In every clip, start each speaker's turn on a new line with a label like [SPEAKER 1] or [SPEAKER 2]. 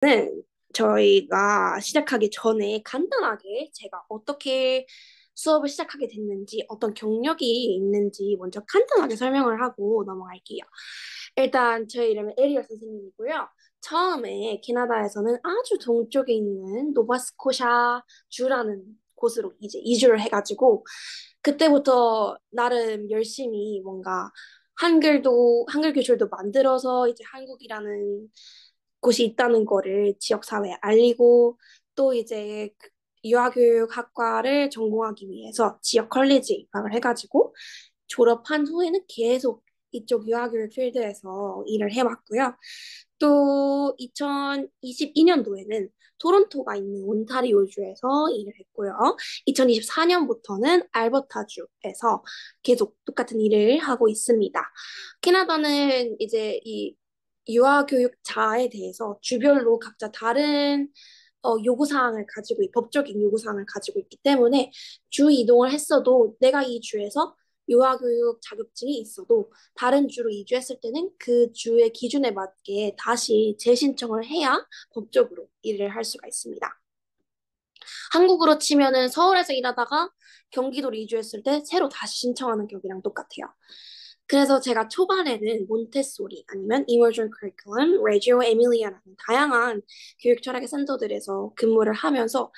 [SPEAKER 1] 는 저희가 시작하기 전에 간단하게 제가 어떻게 수업을 시작하게 됐는지, 어떤 경력이 있는지 먼저 간단하게 설명을 하고 넘어갈게요. 일단 저희 이름은 에리얼 선생님이고요. 처음에 캐나다에서는 아주 동쪽에 있는 노바스코샤 주라는 곳으로 이제 이주를 해가지고 그때부터 나름 열심히 뭔가 한글 교실도 만들어서 이제 한국이라는 곳이 있다는 거를 지역 사회에 알리고 또 이제 유아교육학과를 전공하기 위해서 지역 컬리지에 입학을 해가지고 졸업한 후에는 계속 이쪽 유아교육 필드에서 일을 해왔고요. 또 2022년도에는 토론토가 있는 온타리오주에서 일을 했고요. 2024년부터는 알버타주에서 계속 똑같은 일을 하고 있습니다. 캐나다는 이제 이 유아교육자에 대해서 주별로 각자 다른 요구사항을 가지고, 법적인 요구사항을 가지고 있기 때문에 주 이동을 했어도 내가 이 주에서 유아교육 자격증이 있어도 다른 주로 이주했을 때는 그 주의 기준에 맞게 다시 재신청을 해야 법적으로 일을 할 수가 있습니다. 한국으로 치면은 서울에서 일하다가 경기도로 이주했을 때 새로 다시 신청하는 격이랑 똑같아요. 그래서 제가 초반에는 몬테소리 아니면 Emergent Curriculum, 레지오 에밀리아라는 다양한 교육 철학의 센터들에서 근무를 하면서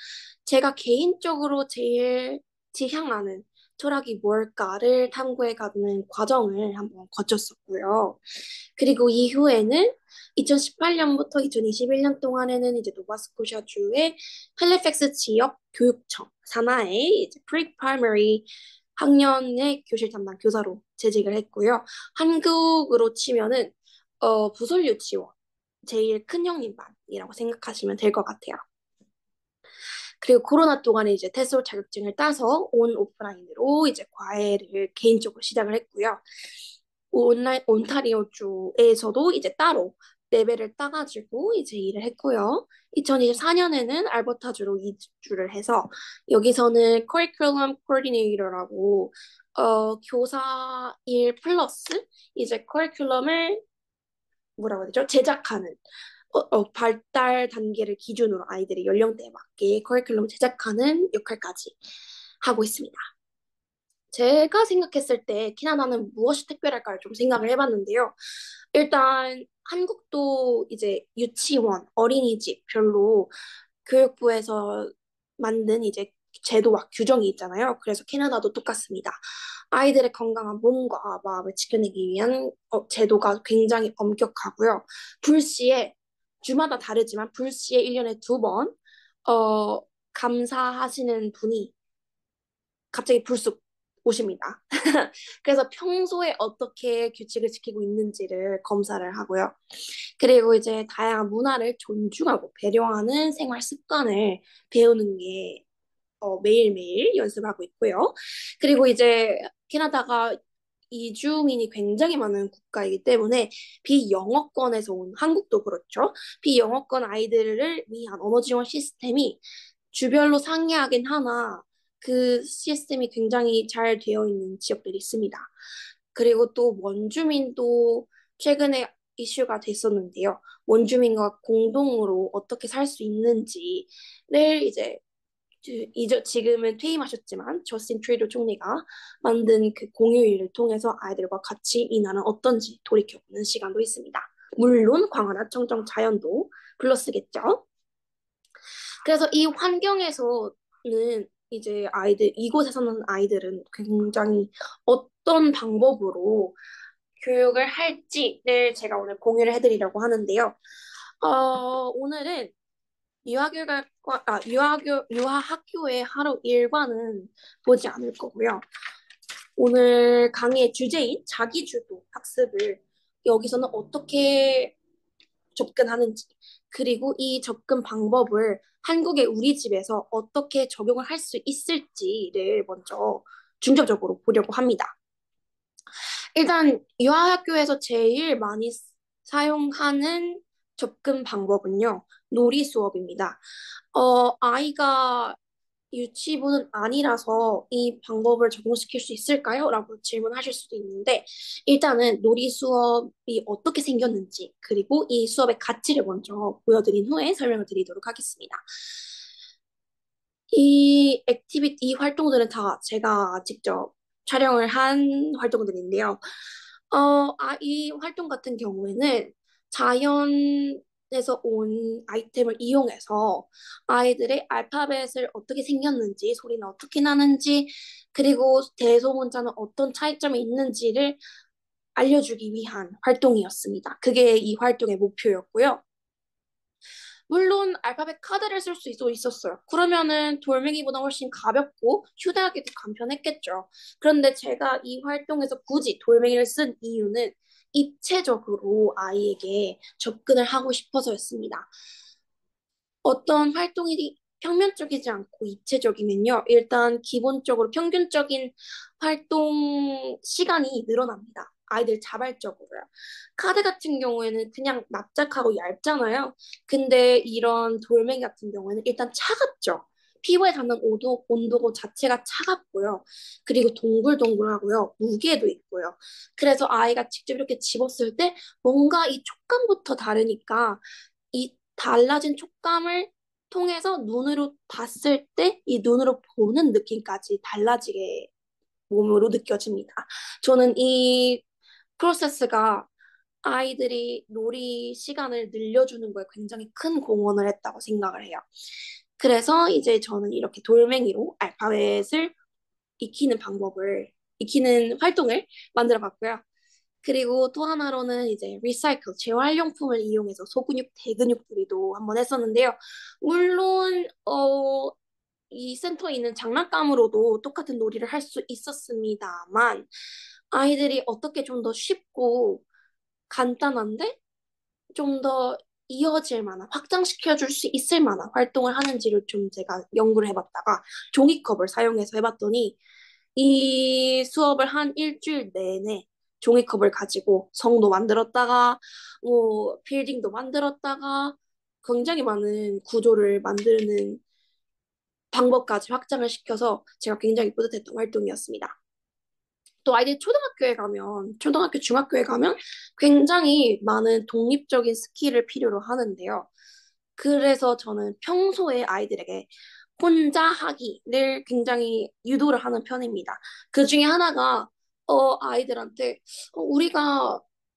[SPEAKER 1] 제가 개인적으로 제일 지향하는 철학이 뭘까를 탐구해가는 과정을 한번 거쳤었고요. 그리고 이후에는 2018년부터 2021년 동안에는 이제 노바스코샤주의 헬리팩스 지역 교육청 산하의 이제 프리-프라이머리 학년의 교실 담당 교사로 재직을 했고요. 한국으로 치면은 부설 유치원 제일 큰 형님 반이라고 생각하시면 될 것 같아요. 그리고 코로나 동안에 이제 테스올 자격증을 따서 온 오프라인으로 이제 과외를 개인적으로 시작을 했고요. 온타리오주에서도 이제 따로 레벨을 따가지고 이제 일을 했고요. 2024년에는 알버타주로 이주를 해서 여기서는 커리큘럼 코디네이터라고 교사 일 플러스 이제 커리큘럼을 뭐라고 해야 되죠? 제작하는 발달 단계를 기준으로 아이들의 연령대에 맞게 커리큘럼 제작하는 역할까지 하고 있습니다. 제가 생각했을 때 캐나다는 무엇이 특별할까를 좀 생각을 해봤는데요. 일단 한국도 이제 유치원, 어린이집 별로 교육부에서 만든 이제 제도와 규정이 있잖아요. 그래서 캐나다도 똑같습니다. 아이들의 건강한 몸과 마음을 지켜내기 위한 제도가 굉장히 엄격하고요. 불시에 주마다 다르지만 불시에 1년에 2번 감사하시는 분이 갑자기 불쑥 오십니다. 그래서 평소에 어떻게 규칙을 지키고 있는지를 검사를 하고요. 그리고 이제 다양한 문화를 존중하고 배려하는 생활 습관을 배우는 게 매일매일 연습하고 있고요. 그리고 이제 캐나다가 이주민이 굉장히 많은 국가이기 때문에 비영어권에서 온 한국도 그렇죠. 비영어권 아이들을 위한 언어 지원 시스템이 주별로 상이하긴 하나 그 시스템이 굉장히 잘 되어 있는 지역들이 있습니다. 그리고 또 원주민도 최근에 이슈가 됐었는데요. 원주민과 공동으로 어떻게 살 수 있는지를 이제 지금은 퇴임하셨지만 저스틴 트루도 총리가 만든 그 공휴일을 통해서 아이들과 같이 이 나라는 어떤지 돌이켜보는 시간도 있습니다. 물론 광활한 청정 자연도 플러스겠죠. 그래서 이 환경에서는 이제 이곳에 사는 아이들은 굉장히 어떤 방법으로 교육을 할지를 제가 오늘 공유를 해드리려고 하는데요. 오늘은 유아학교의 하루 일과는 보지 않을 거고요. 오늘 강의의 주제인 자기주도 학습을 여기서는 어떻게 접근하는지, 그리고 이 접근 방법을 한국의 우리 집에서 어떻게 적용을 할 수 있을지를 먼저 중점적으로 보려고 합니다. 일단 유아학교에서 제일 많이 사용하는 접근 방법은요, 놀이 수업입니다. 아이가 유치부는 아니라서 이 방법을 적용시킬 수 있을까요? 라고 질문하실 수도 있는데, 일단은 놀이 수업이 어떻게 생겼는지, 그리고 이 수업의 가치를 먼저 보여드린 후에 설명을 드리도록 하겠습니다. 이 활동들은 다 제가 직접 촬영을 한 활동들인데요. 이 활동 같은 경우에는 자연에서 온 아이템을 이용해서 아이들의 알파벳을 어떻게 생겼는지, 소리는 어떻게 나는지, 그리고 대소문자는 어떤 차이점이 있는지를 알려주기 위한 활동이었습니다. 그게 이 활동의 목표였고요. 물론 알파벳 카드를 쓸 수 있었어요. 그러면은 돌멩이보다 훨씬 가볍고 휴대하기도 간편했겠죠. 그런데 제가 이 활동에서 굳이 돌멩이를 쓴 이유는 입체적으로 아이에게 접근을 하고 싶어서였습니다. 어떤 활동이 평면적이지 않고 입체적이면요. 일단 기본적으로 평균적인 활동 시간이 늘어납니다. 아이들 자발적으로요. 카드 같은 경우에는 그냥 납작하고 얇잖아요. 근데 이런 돌멩이 같은 경우에는 일단 차갑죠. 피부에 닿는 온도 자체가 차갑고요. 그리고 동글동글하고요. 무게도 있고요. 그래서 아이가 직접 이렇게 집었을 때 뭔가 이 촉감부터 다르니까 이 달라진 촉감을 통해서 눈으로 봤을 때 이 눈으로 보는 느낌까지 달라지게 몸으로 느껴집니다. 저는 이 프로세스가 아이들이 놀이 시간을 늘려주는 거에 굉장히 큰 공헌을 했다고 생각을 해요. 그래서 이제 저는 이렇게 돌멩이로 알파벳을 익히는 활동을 만들어 봤고요. 그리고 또 하나로는 이제 리사이클, 재활용품을 이용해서 소근육, 대근육놀이도 한번 했었는데요. 물론 이 센터에 있는 장난감으로도 똑같은 놀이를 할 수 있었습니다만 아이들이 어떻게 좀 더 쉽고 간단한데 좀 더 이어질 만한, 확장시켜 줄 수 있을 만한 활동을 하는지를 좀 제가 연구를 해봤다가 종이컵을 사용해서 해봤더니 이 수업을 한 일주일 내내 종이컵을 가지고 성도 만들었다가 뭐 빌딩도 만들었다가 굉장히 많은 구조를 만드는 방법까지 확장을 시켜서 제가 굉장히 뿌듯했던 활동이었습니다. 또 아이들이 초등학교, 중학교에 가면 굉장히 많은 독립적인 스킬을 필요로 하는데요. 그래서 저는 평소에 아이들에게 혼자 하기를 굉장히 유도를 하는 편입니다. 그 중에 하나가 아이들한테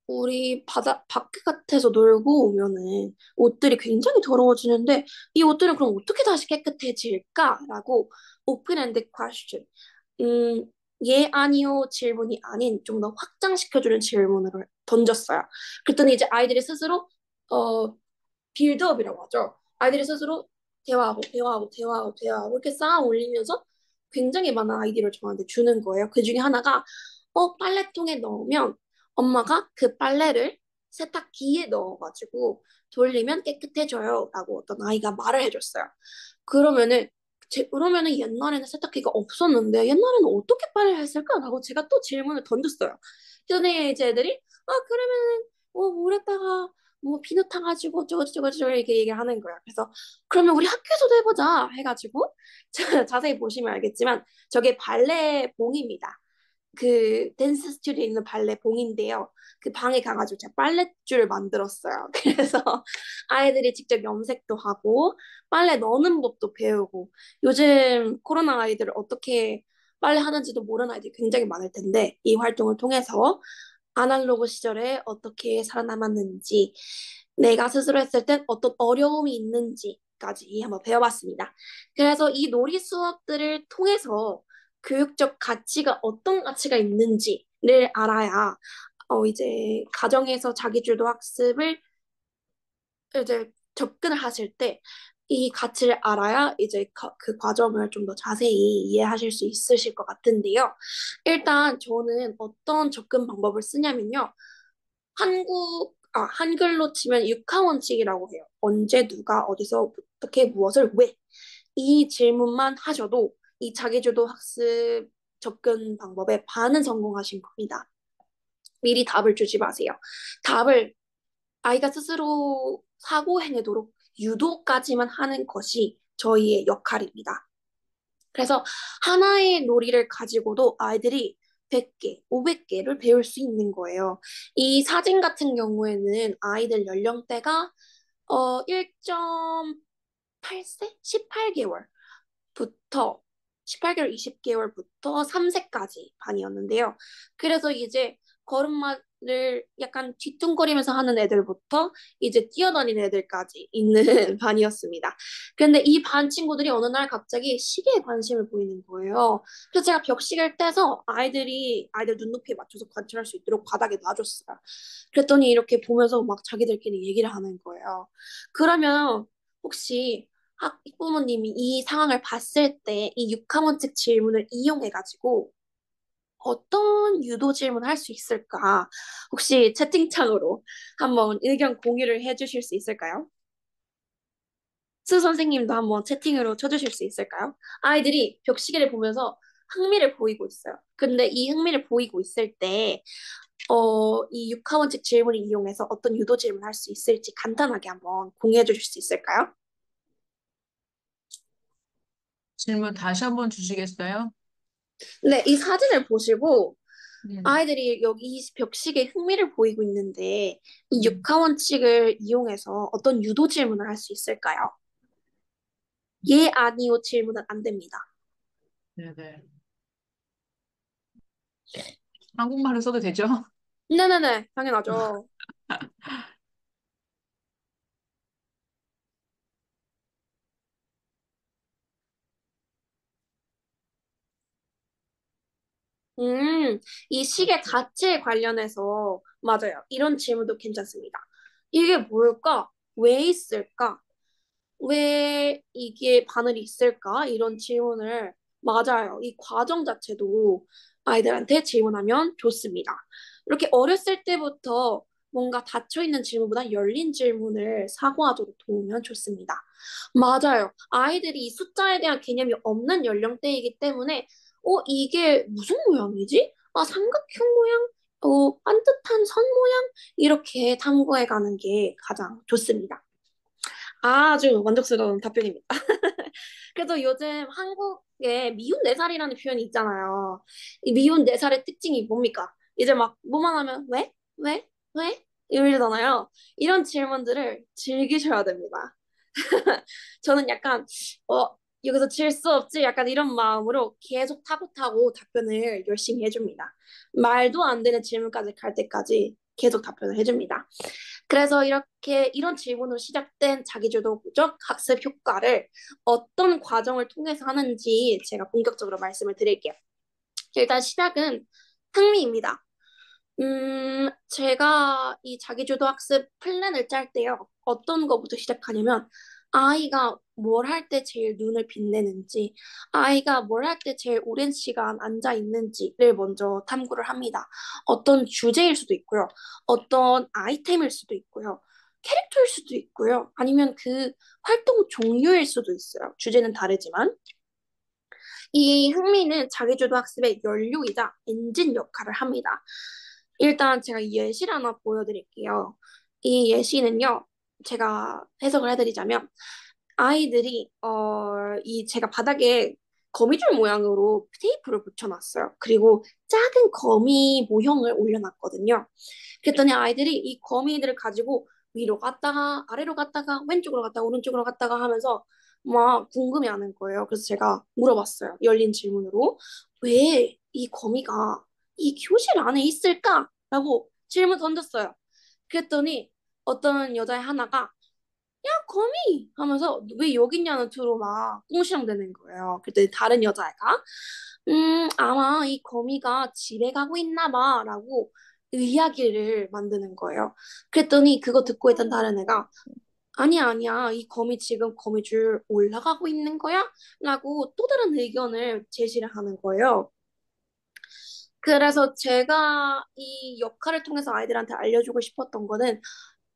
[SPEAKER 1] 우리 바깥에서 놀고 오면은 옷들이 굉장히 더러워지는데 이 옷들은 그럼 어떻게 다시 깨끗해질까라고 오픈엔드 퀘스천 음, 예, 아니요 질문이 아닌 좀 더 확장시켜주는 질문을 던졌어요. 그랬더니 이제 아이들이 스스로 어, 빌드업이라고 하죠. 아이들이 스스로 대화하고 이렇게 쌓아 올리면서 굉장히 많은 아이디어를 저한테 주는 거예요. 그 중에 하나가 빨래통에 넣으면 엄마가 그 빨래를 세탁기에 넣어가지고 돌리면 깨끗해져요. 라고 어떤 아이가 말을 해줬어요. 그러면은 그러면은 옛날에는 세탁기가 없었는데 옛날에는 어떻게 빨래를 했을까라고 제가 또 질문을 던졌어요. 그랬더니 이제 애들이 그러면은 물에다가 뭐 비누 타가지고 어쩌고저쩌고 이렇게 얘기를 하는 거야. 그래서 그러면 우리 학교에서도 해보자 해가지고 자세히 보시면 알겠지만 저게 발레 봉입니다. 그 댄스 스튜디오에 있는 발레 봉인데요. 그 방에 가가지고 제가 빨랫줄을 만들었어요. 그래서 아이들이 직접 염색도 하고 빨래 넣는 법도 배우고 요즘 코로나 아이들을 어떻게 빨래 하는지도 모르는 아이들이 굉장히 많을 텐데 이 활동을 통해서 아날로그 시절에 어떻게 살아남았는지 내가 스스로 했을 땐 어떤 어려움이 있는지까지 한번 배워봤습니다. 그래서 이 놀이 수업들을 통해서 교육적 가치가 어떤 가치가 있는지를 알아야 이제 가정에서 자기주도 학습을 이제 접근을 하실 때 이 가치를 알아야 이제 그 과정을 좀 더 자세히 이해하실 수 있으실 것 같은데요. 일단 저는 어떤 접근 방법을 쓰냐면요. 한글로 치면 육하원칙이라고 해요. 언제, 누가, 어디서, 어떻게, 무엇을, 왜. 이 질문만 하셔도 이 자기주도 학습 접근 방법에 반은 성공하신 겁니다. 미리 답을 주지 마세요. 답을 아이가 스스로 사고행하도록 유도까지만 하는 것이 저희의 역할입니다. 그래서 하나의 놀이를 가지고도 아이들이 100개, 500개를 배울 수 있는 거예요. 이 사진 같은 경우에는 아이들 연령대가 1.8세? 18개월부터 18개월, 20개월부터 3세까지 반이었는데요. 그래서 이제 걸음마를 약간 뒤뚱거리면서 하는 애들부터 이제 뛰어다니는 애들까지 있는 반이었습니다. 근데 이 반 친구들이 어느 날 갑자기 시계에 관심을 보이는 거예요. 그래서 제가 벽시계를 떼서 아이들 눈높이에 맞춰서 관찰할 수 있도록 바닥에 놔줬어요. 그랬더니 이렇게 보면서 막 자기들끼리 얘기를 하는 거예요. 그러면 혹시 학부모님이 이 상황을 봤을 때 이 육하원칙 질문을 이용해가지고 어떤 유도 질문을 할 수 있을까? 혹시 채팅창으로 한번 의견 공유를 해주실 수 있을까요? 수 선생님도 한번 채팅으로 쳐주실 수 있을까요? 아이들이 벽시계를 보면서 흥미를 보이고 있어요. 근데 이 흥미를 보이고 있을 때, 이 육하원칙 질문을 이용해서 어떤 유도 질문을 할 수 있을지 간단하게 한번 공유해 주실 수 있을까요?
[SPEAKER 2] 질문 다시 한번 주시겠어요?
[SPEAKER 1] 네, 이 사진을 보시고
[SPEAKER 2] 음,
[SPEAKER 1] 아이들이 여기 이 벽식에 흥미를 보이고 있는데 이
[SPEAKER 2] 음,
[SPEAKER 1] 육하 원칙을 이용해서 어떤 유도 질문을 할 수 있을까요? 예, 아니요 질문은 안 됩니다.
[SPEAKER 2] 네네. 한국말을 써도 되죠?
[SPEAKER 1] 네네네, 당연하죠. 이 시계 자체에 관련해서 맞아요. 이런 질문도 괜찮습니다. 이게 뭘까? 왜 있을까? 왜 이게 바늘이 있을까? 이런 질문을 맞아요. 이 과정 자체도 아이들한테 질문하면 좋습니다. 이렇게 어렸을 때부터 뭔가 닫혀 있는 질문보다 열린 질문을 사고하도록 도우면 좋습니다. 맞아요. 아이들이 이 숫자에 대한 개념이 없는 연령대이기 때문에 이게 무슨 모양이지? 아, 삼각형 모양? 반듯한 선 모양? 이렇게 탐구해 가는 게 가장 좋습니다. 아주 만족스러운 답변입니다. 그래도 요즘 한국에 미운 네 살이라는 표현이 있잖아요. 이 미운 네 살의 특징이 뭡니까? 이제 막 뭐만 하면 왜? 왜? 왜? 이러잖아요. 이런 질문들을 즐기셔야 됩니다. 저는 약간 여기서 질 수 없지 약간 이런 마음으로 계속 타고타고 답변을 열심히 해줍니다. 말도 안 되는 질문까지 갈 때까지 계속 답변을 해줍니다. 그래서 이렇게 이런 질문으로 시작된 자기주도적 학습 효과를 어떤 과정을 통해서 하는지 제가 본격적으로 말씀을 드릴게요. 일단 시작은 흥미입니다. 제가 이 자기주도 학습 플랜을 짤 때요. 어떤 거부터 시작하냐면, 아이가 뭘 할 때 제일 눈을 빛내는지, 아이가 뭘 할 때 제일 오랜 시간 앉아 있는지를 먼저 탐구를 합니다. 어떤 주제일 수도 있고요. 어떤 아이템일 수도 있고요. 캐릭터일 수도 있고요. 아니면 그 활동 종류일 수도 있어요. 주제는 다르지만. 이 흥미는 자기주도 학습의 연료이자 엔진 역할을 합니다. 일단 제가 예시를 하나 보여드릴게요. 이 예시는요, 제가 해석을 해드리자면, 아이들이, 이 제가 바닥에 거미줄 모양으로 테이프를 붙여놨어요. 그리고 작은 거미 모형을 올려놨거든요. 그랬더니 아이들이 이 거미들을 가지고 위로 갔다가 아래로 갔다가 왼쪽으로 갔다가 오른쪽으로 갔다가 하면서 막 궁금해하는 거예요. 그래서 제가 물어봤어요. 열린 질문으로 왜 이 거미가 이 교실 안에 있을까? 라고 질문 던졌어요. 그랬더니 어떤 여자의 하나가 야 거미 하면서 왜 여기 있냐는 투로 막 꽁시렁대는 거예요. 그랬더니 다른 여자애가 아마 이 거미가 집에 가고 있나 봐라고 이야기를 만드는 거예요. 그랬더니 그거 듣고 있던 다른 애가 아니야, 아니야. 이 거미 지금 거미줄 올라가고 있는 거야? 라고 또 다른 의견을 제시를 하는 거예요. 그래서 제가 이 역할을 통해서 아이들한테 알려주고 싶었던 거는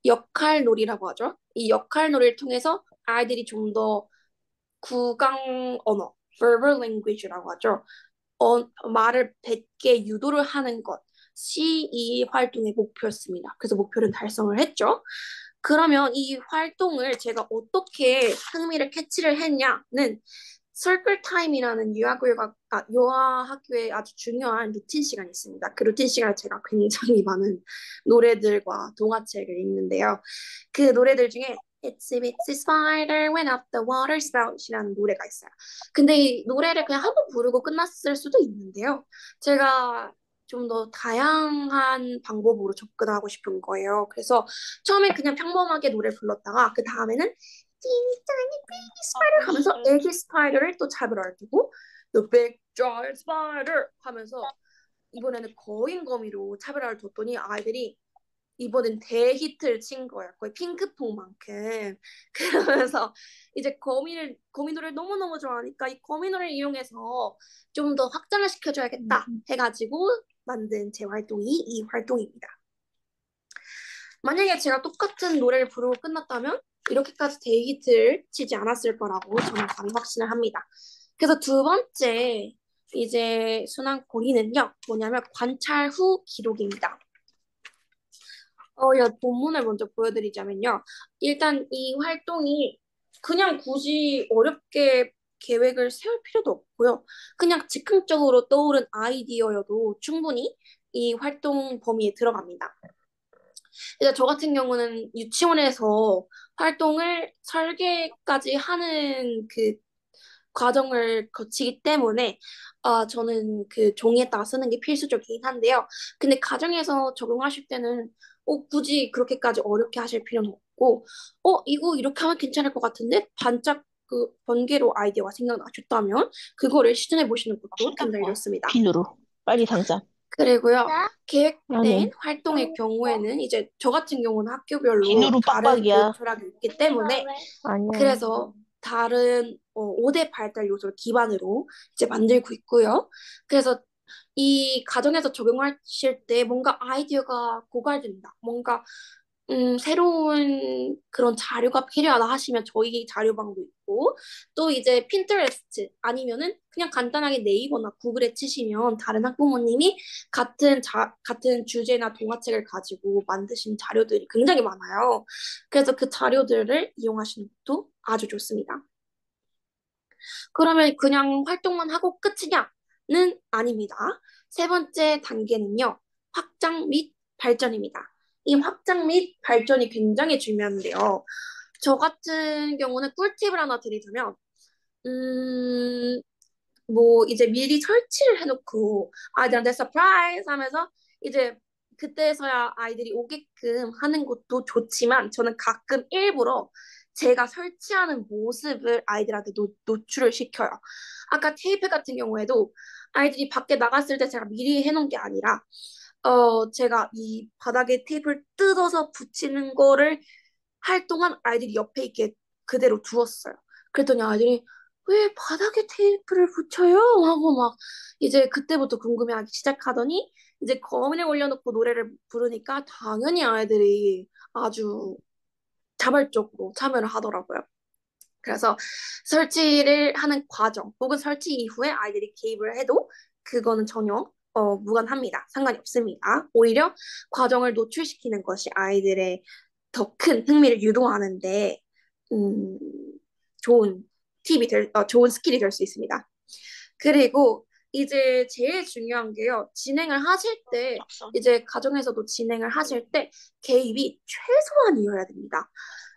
[SPEAKER 1] 역할놀이라고 하죠. 이 역할놀이를 통해서 아이들이 좀 더 구강 언어, verbal language라고 하죠. 말을 뱉게 유도를 하는 것이 이 활동의 목표였습니다. 그래서 목표는 달성을 했죠. 그러면 이 활동을 제가 어떻게 흥미를 캐치를 했냐는 Circle Time이라는 유아학교에 아주 중요한 루틴 시간이 있습니다. 그 루틴 시간에 제가 굉장히 많은 노래들과 동화책을 읽는데요. 그 노래들 중에 Itsy Bitsy Spider Went Up the Water Spout이라는 노래가 있어요. 근데 이 노래를 그냥 한 번 부르고 끝났을 수도 있는데요. 제가 좀 더 다양한 방법으로 접근하고 싶은 거예요. 그래서 처음에 그냥 평범하게 노래를 불렀다가 그 다음에는 찐짠이 베이비 스파이더 하면서 애기 스파이더를 또 잡으러 두고 The Big Giant Spider 하면서 이번에는 거인거미로 차별화를 뒀더니 아이들이 이번엔 대히트를 친 거예요. 거의 핑크퐁만큼. 그러면서 이제 거미 노래를 너무너무 좋아하니까 이 거미 노래를 이용해서 좀 더 확장을 시켜줘야겠다 해가지고 만든 제 활동이 이 활동입니다. 만약에 제가 똑같은 노래를 부르고 끝났다면 이렇게까지 대히트를 치지 않았을 거라고 저는 감히 확신을 합니다. 그래서 두 번째 이제 순환 고리는요 뭐냐면 관찰 후 기록입니다. 본문을 먼저 보여드리자면요. 일단 이 활동이 그냥 굳이 어렵게 계획을 세울 필요도 없고요. 그냥 즉흥적으로 떠오른 아이디어여도 충분히 이 활동 범위에 들어갑니다. 이제 저 같은 경우는 유치원에서 활동을 설계까지 하는 그 과정을 거치기 때문에 저는 그 종이에다가 쓰는 게 필수적이긴 한데요. 근데 가정에서 적용하실 때는 굳이 그렇게까지 어렵게 하실 필요는 없고 이거 이렇게 하면 괜찮을 것 같은데 반짝 그 번개로 아이디어가 생각나셨다면 그거를 시전해 보시는 것도 굉장히 좋습니다.
[SPEAKER 3] 핀으로. 빨리 당장.
[SPEAKER 1] 그리고요.
[SPEAKER 3] 나는
[SPEAKER 1] 계획된 활동의 경우에는 이제 저 같은 경우는 학교별로
[SPEAKER 3] 핀으로
[SPEAKER 1] 다른
[SPEAKER 3] 빡빡이야.
[SPEAKER 1] 교육 철학이 있기 때문에
[SPEAKER 3] 아니야.
[SPEAKER 1] 그래서 다른 5대 발달 요소를 기반으로 이제 만들고 있고요. 그래서 이 과정에서 적용하실 때 뭔가 아이디어가 고갈된다. 뭔가 새로운 그런 자료가 필요하다 하시면 저희 자료방도 있고 또 이제 핀터레스트 아니면은 그냥 간단하게 네이버나 구글에 치시면 다른 학부모님이 같은 주제나 동화책을 가지고 만드신 자료들이 굉장히 많아요. 그래서 그 자료들을 이용하시는 것도 아주 좋습니다. 그러면 그냥 활동만 하고 끝이냐는 아닙니다. 세 번째 단계는요. 확장 및 발전입니다. 이 확장 및 발전이 굉장히 중요한데요. 저 같은 경우는 꿀팁을 하나 드리자면 뭐 이제 미리 설치를 해놓고 아이들한테 서프라이즈 하면서 이제 그때서야 아이들이 오게끔 하는 것도 좋지만 저는 가끔 일부러 제가 설치하는 모습을 아이들한테 노출을 시켜요. 아까 테이프 같은 경우에도 아이들이 밖에 나갔을 때 제가 미리 해놓은 게 아니라 제가 이 바닥에 테이프를 뜯어서 붙이는 거를 할 동안 아이들이 옆에 있게 그대로 두었어요. 그랬더니 아이들이 왜 바닥에 테이프를 붙여요? 하고 막 이제 그때부터 궁금해하기 시작하더니 이제 거울에 올려놓고 노래를 부르니까 당연히 아이들이 아주 자발적으로 참여를 하더라고요. 그래서 설치를 하는 과정 혹은 설치 이후에 아이들이 개입을 해도 그거는 전혀 무관합니다. 상관이 없습니다. 오히려 과정을 노출시키는 것이 아이들의 더 큰 흥미를 유도하는데 음, 좋은 좋은 스킬이 될 수 있습니다. 그리고 이제 제일 중요한 게요. 진행을 하실 때 이제 가정에서도 진행을 하실 때 개입이 최소한이어야 됩니다.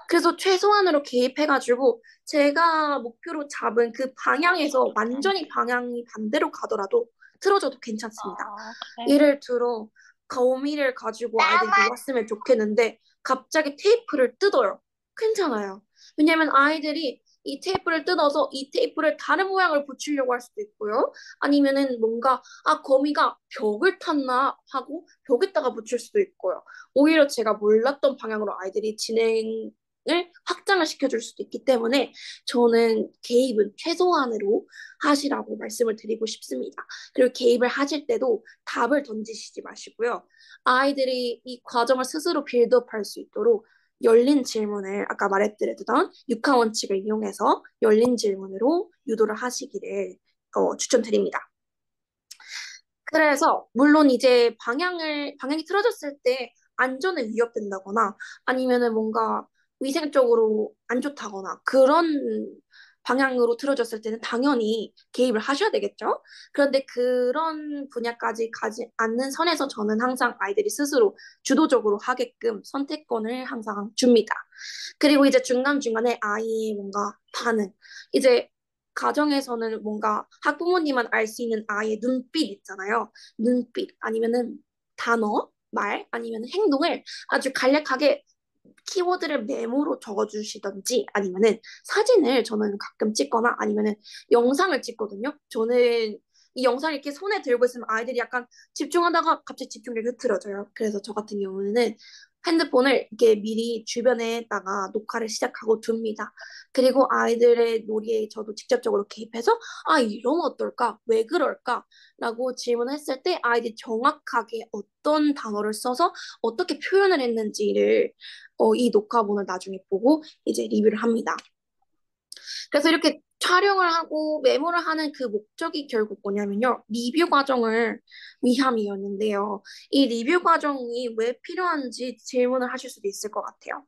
[SPEAKER 1] 그래서 최소한으로 개입해가지고 제가 목표로 잡은 그 방향에서 완전히 방향이 반대로 가더라도 틀어져도 괜찮습니다. 예를 들어 거미를 가지고 아이들이 놀았으면 좋겠는데 갑자기 테이프를 뜯어요. 괜찮아요. 왜냐면 아이들이 이 테이프를 뜯어서 이 테이프를 다른 모양을 붙이려고 할 수도 있고요. 아니면은 뭔가 거미가 벽을 탔나 하고 벽에다가 붙일 수도 있고요. 오히려 제가 몰랐던 방향으로 아이들이 진행을 확장을 시켜줄 수도 있기 때문에 저는 개입은 최소한으로 하시라고 말씀을 드리고 싶습니다. 그리고 개입을 하실 때도 답을 던지시지 마시고요. 아이들이 이 과정을 스스로 빌드업할 수 있도록 열린 질문을 아까 말해드렸던 육하 원칙을 이용해서 열린 질문으로 유도를 하시기를 추천드립니다. 그래서 물론 이제 방향이 틀어졌을 때 안전에 위협된다거나 아니면은 뭔가 위생적으로 안 좋다거나 그런 방향으로 틀어졌을 때는 당연히 개입을 하셔야 되겠죠. 그런데 그런 분야까지 가지 않는 선에서 저는 항상 아이들이 스스로 주도적으로 하게끔 선택권을 항상 줍니다. 그리고 이제 중간중간에 아이의 뭔가 반응, 이제 가정에서는 뭔가 학부모님만 알 수 있는 아이의 눈빛 있잖아요. 눈빛 아니면은 단어, 말 아니면 행동을 아주 간략하게 키워드를 메모로 적어주시던지 아니면은 사진을 저는 가끔 찍거나 아니면은 영상을 찍거든요. 저는 이 영상을 이렇게 손에 들고 있으면 아이들이 약간 집중하다가 갑자기 집중력이 흐트러져요. 그래서 저 같은 경우는 핸드폰을 이렇게 미리 주변에다가 녹화를 시작하고 둡니다. 그리고 아이들의 놀이에 저도 직접적으로 개입해서 아 이러면 어떨까? 왜 그럴까? 라고 질문했을 때 아이들이 정확하게 어떤 단어를 써서 어떻게 표현을 했는지를 이 녹화본을 나중에 보고 이제 리뷰를 합니다. 그래서 이렇게 촬영을 하고 메모를 하는 그 목적이 결국 뭐냐면요. 리뷰 과정을 위함이었는데요. 이 리뷰 과정이 왜 필요한지 질문을 하실 수도 있을 것 같아요.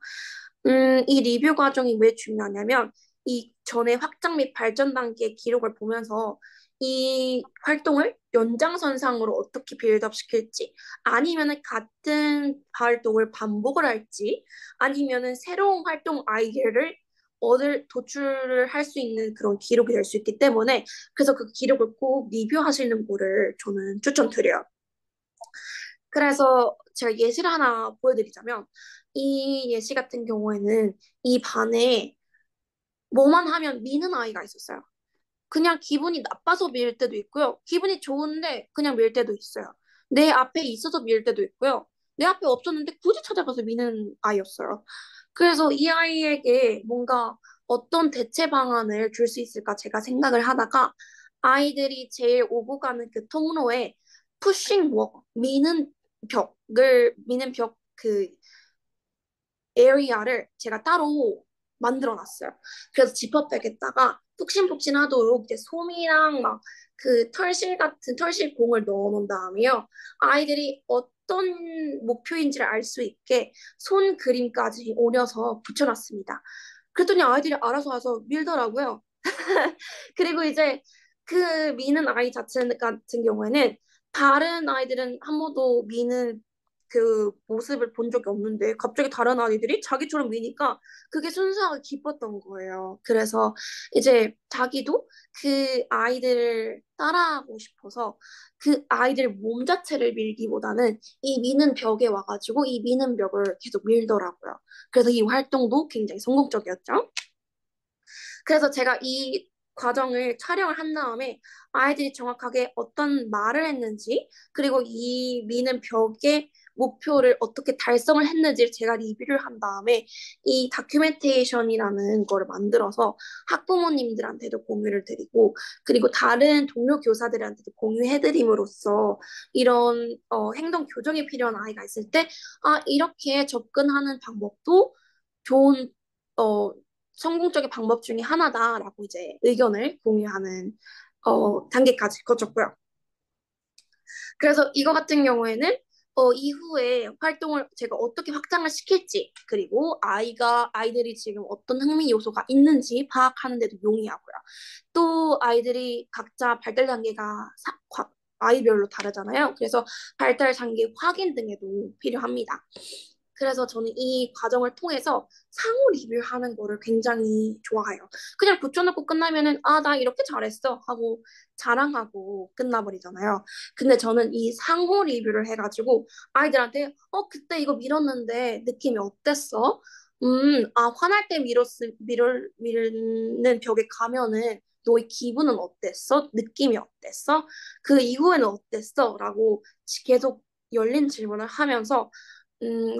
[SPEAKER 1] 이 리뷰 과정이 왜 중요하냐면 이 전에 확장 및 발전 단계의 기록을 보면서 이 활동을 연장선상으로 어떻게 빌드업 시킬지 아니면은 같은 활동을 반복을 할지 아니면은 새로운 활동 아이디어를 얻을 도출을 할 수 있는 그런 기록이 될 수 있기 때문에 그래서 그 기록을 꼭 리뷰하시는 거를 저는 추천드려요. 그래서 제가 예시를 하나 보여드리자면 이 예시 같은 경우에는 이 반에 뭐만 하면 미는 아이가 있었어요. 그냥 기분이 나빠서 밀 때도 있고요. 기분이 좋은데 그냥 밀 때도 있어요. 내 앞에 있어서 밀 때도 있고요. 내 앞에 없었는데 굳이 찾아가서 미는 아이였어요. 그래서 이 아이에게 뭔가 어떤 대체 방안을 줄 수 있을까 제가 생각을 하다가 아이들이 제일 오고 가는 그 통로에 푸싱 워 미는 벽 그 에리아를 제가 따로 만들어 놨어요. 그래서 지퍼백에다가 푹신푹신하도록 이제 솜이랑 막 그 털실 같은 털실 공을 넣어 놓은 다음에요. 아이들이 어떤 목표인지를 알 수 있게 손 그림까지 오려서 붙여놨습니다. 그랬더니 아이들이 알아서 와서 밀더라고요. 그리고 이제 그 미는 아이 자체 같은 경우에는 다른 아이들은 한 번도 미는 그 모습을 본 적이 없는데 갑자기 다른 아이들이 자기처럼 미니까 그게 순수하게 기뻤던 거예요. 그래서 이제 자기도 그 아이들을 따라하고 싶어서 그 아이들 몸 자체를 밀기보다는 이 미는 벽에 와가지고 이 미는 벽을 계속 밀더라고요. 그래서 이 활동도 굉장히 성공적이었죠. 그래서 제가 이 과정을 촬영을 한 다음에 아이들이 정확하게 어떤 말을 했는지 그리고 이 미는 벽의 목표를 어떻게 달성을 했는지를 제가 리뷰를 한 다음에 이 다큐멘테이션이라는 거를 만들어서 학부모님들한테도 공유를 드리고 그리고 다른 동료 교사들한테도 공유해드림으로써 이런 행동 교정이 필요한 아이가 있을 때 아, 이렇게 접근하는 방법도 좋은 어, 성공적인 방법 중에 하나다라고 이제 의견을 공유하는 단계까지 거쳤고요. 그래서 이거 같은 경우에는 이후에 활동을 제가 어떻게 확장을 시킬지 그리고 아이들이 지금 어떤 흥미 요소가 있는지 파악하는 데도 용이하고요. 또 아이들이 각자 발달 단계가 아이별로 다르잖아요. 그래서 발달 단계 확인 등에도 필요합니다. 그래서 저는 이 과정을 통해서 상호 리뷰하는 거를 굉장히 좋아해요. 그냥 붙여놓고 끝나면은 아, 나 이렇게 잘했어 하고 자랑하고 끝나버리잖아요. 근데 저는 이 상호 리뷰를 해가지고 아이들한테 그때 이거 밀었는데 느낌이 어땠어? 화날 때 밀는 벽에 가면은 너의 기분은 어땠어? 느낌이 어땠어? 그 이후에는 어땠어? 라고 계속 열린 질문을 하면서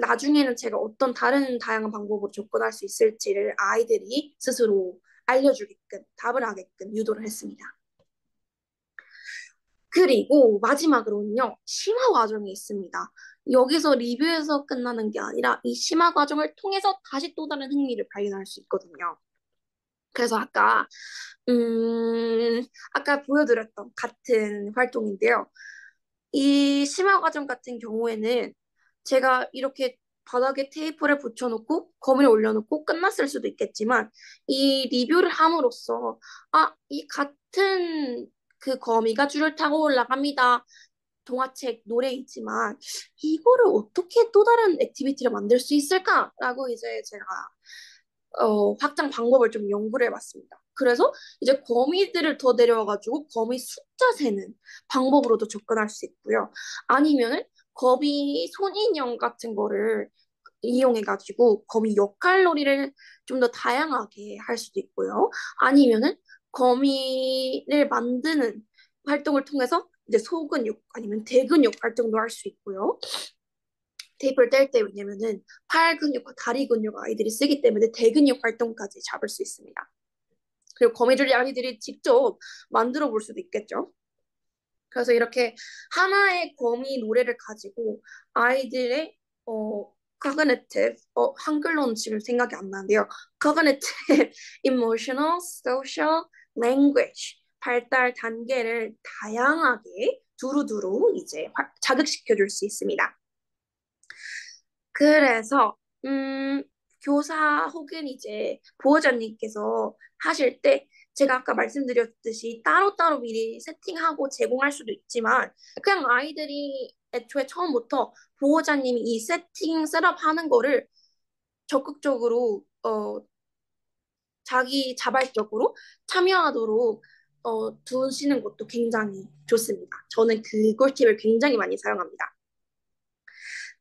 [SPEAKER 1] 나중에는 제가 어떤 다른 다양한 방법으로 접근할 수 있을지를 아이들이 스스로 알려주게끔 답을 하게끔 유도를 했습니다. 그리고 마지막으로는요, 심화 과정이 있습니다. 여기서 리뷰에서 끝나는 게 아니라 이 심화 과정을 통해서 다시 또 다른 흥미를 발견할 수 있거든요. 그래서 아까 보여드렸던 같은 활동인데요. 이 심화 과정 같은 경우에는 제가 이렇게 바닥에 테이프를 붙여놓고 거미를 올려놓고 끝났을 수도 있겠지만 이 리뷰를 함으로써 이 같은 그 거미가 줄을 타고 올라갑니다. 동화책 노래이지만 이거를 어떻게 또 다른 액티비티를 만들 수 있을까라고 이제 제가 확장 방법을 좀 연구를 해봤습니다. 그래서 이제 거미들을 더 데려와가지고 거미 숫자 세는 방법으로도 접근할 수 있고요. 아니면은 거미 손인형 같은 거를 이용해가지고 거미 역할놀이를 좀 더 다양하게 할 수도 있고요. 아니면은 거미를 만드는 활동을 통해서 이제 소근육 아니면 대근육 활동도 할 수 있고요. 테이프를 뗄 때 왜냐면은 팔 근육과 다리 근육 아이들이 쓰기 때문에 대근육 활동까지 잡을 수 있습니다. 그리고 거미줄이 아이들이 직접 만들어 볼 수도 있겠죠. 그래서 이렇게 하나의 거미 노래를 가지고 아이들의 cognitive 한글로는 지금 생각이 안 나는데요. cognitive, emotional, social, language 발달 단계를 다양하게 두루두루 이제 자극시켜 줄 수 있습니다. 그래서 교사 혹은 이제 보호자님께서 하실 때 제가 아까 말씀드렸듯이 따로따로 미리 세팅하고 제공할 수도 있지만 그냥 아이들이 애초에 처음부터 보호자님이 이 세팅 셋업하는 거를 적극적으로 자기 자발적으로 참여하도록 두시는 것도 굉장히 좋습니다. 저는 그 꿀팁을 굉장히 많이 사용합니다.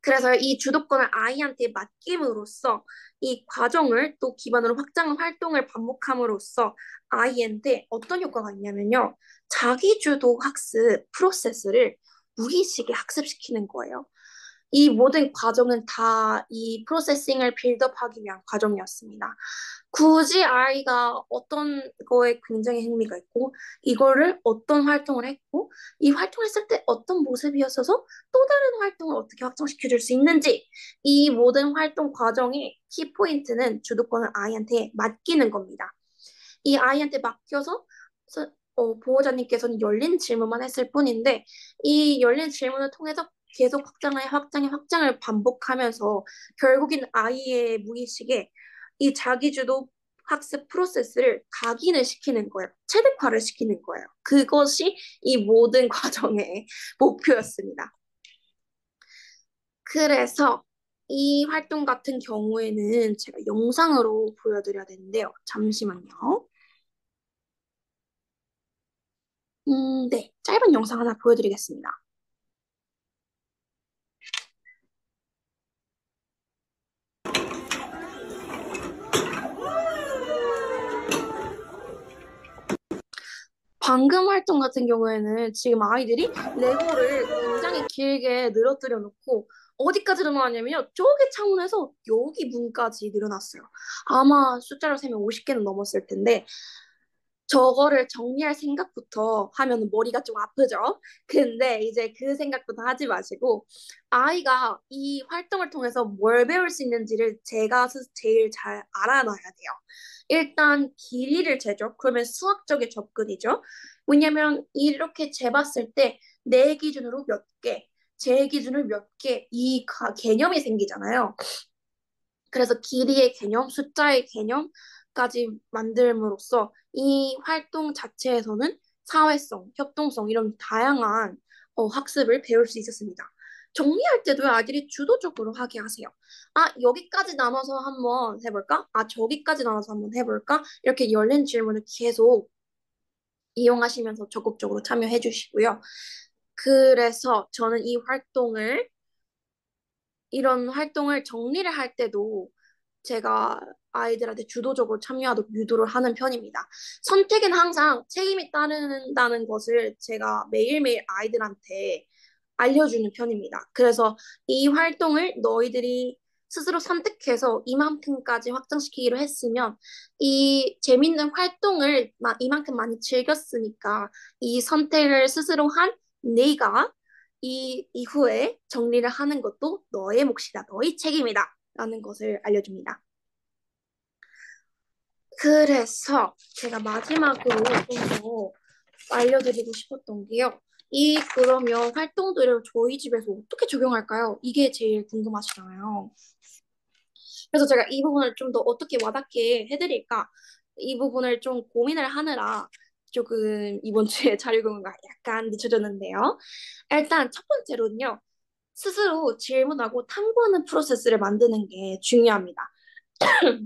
[SPEAKER 1] 그래서 이 주도권을 아이한테 맡김으로써 이 과정을 또 기반으로 확장 활동을 반복함으로써 아이한테 어떤 효과가 있냐면요. 자기주도 학습 프로세스를 무의식에 학습시키는 거예요. 이 모든 과정은 다 이 프로세싱을 빌드업하기 위한 과정이었습니다. 굳이 아이가 어떤 거에 굉장히 흥미가 있고 이거를 어떤 활동을 했고 이 활동했을 때 어떤 모습이었어서 또 다른 활동을 어떻게 확장시켜 줄 수 있는지 이 모든 활동 과정의 키포인트는 주도권을 아이한테 맡기는 겁니다. 이 아이한테 맡겨서 보호자님께서는 열린 질문만 했을 뿐인데 이 열린 질문을 통해서 계속 확장을 반복하면서 결국엔 아이의 무의식에 이 자기주도 학습 프로세스를 각인을 시키는 거예요. 체득화를 시키는 거예요. 그것이 이 모든 과정의 목표였습니다. 그래서 이 활동 같은 경우에는 제가 영상으로 보여드려야 되는데요. 잠시만요. 네, 짧은 영상 하나 보여드리겠습니다. 방금 활동 같은 경우에는 지금 아이들이 레고를 굉장히 길게 늘어뜨려 놓고 어디까지 늘어나냐면요. 저기 창문에서 여기 문까지 늘어났어요. 아마 숫자로 세면 50개는 넘었을 텐데 저거를 정리할 생각부터 하면 머리가 좀 아프죠. 근데 이제 그 생각부터 하지 마시고 아이가 이 활동을 통해서 뭘 배울 수 있는지를 제가 제일 잘 알아놔야 돼요. 일단 길이를 재죠. 그러면 수학적인 접근이죠. 왜냐면 이렇게 재봤을 때 내 기준으로 몇 개, 제 기준으로 몇 개, 이 개념이 생기잖아요. 그래서 길이의 개념, 숫자의 개념까지 만들므로써 이 활동 자체에서는 사회성, 협동성 이런 다양한 학습을 배울 수 있었습니다. 정리할 때도 아이들이 주도적으로 하게 하세요. 여기까지 나눠서 한번 해볼까? 저기까지 나눠서 한번 해볼까? 이렇게 열린 질문을 계속 이용하시면서 적극적으로 참여해 주시고요. 그래서 저는 이런 활동을 정리를 할 때도 제가 아이들한테 주도적으로 참여하도록 유도를 하는 편입니다. 선택은 항상 책임이 따른다는 것을 제가 매일매일 아이들한테 알려주는 편입니다. 그래서 이 활동을 너희들이 스스로 선택해서 이만큼까지 확장시키기로 했으면 이 재밌는 활동을 이만큼 많이 즐겼으니까 이 선택을 스스로 한 네가 이 이후에 정리를 하는 것도 너의 몫이다, 너의 책임이다 라는 것을 알려줍니다. 그래서 제가 마지막으로 좀 더 알려드리고 싶었던 게요. 그러면 활동들을 저희 집에서 어떻게 적용할까요? 이게 제일 궁금하시잖아요. 그래서 제가 이 부분을 좀 더 어떻게 와닿게 해드릴까? 이 부분을 좀 고민을 하느라 조금 이번 주에 자료 공부가 약간 늦춰졌는데요. 일단 첫 번째로는요. 스스로 질문하고 탐구하는 프로세스를 만드는 게 중요합니다.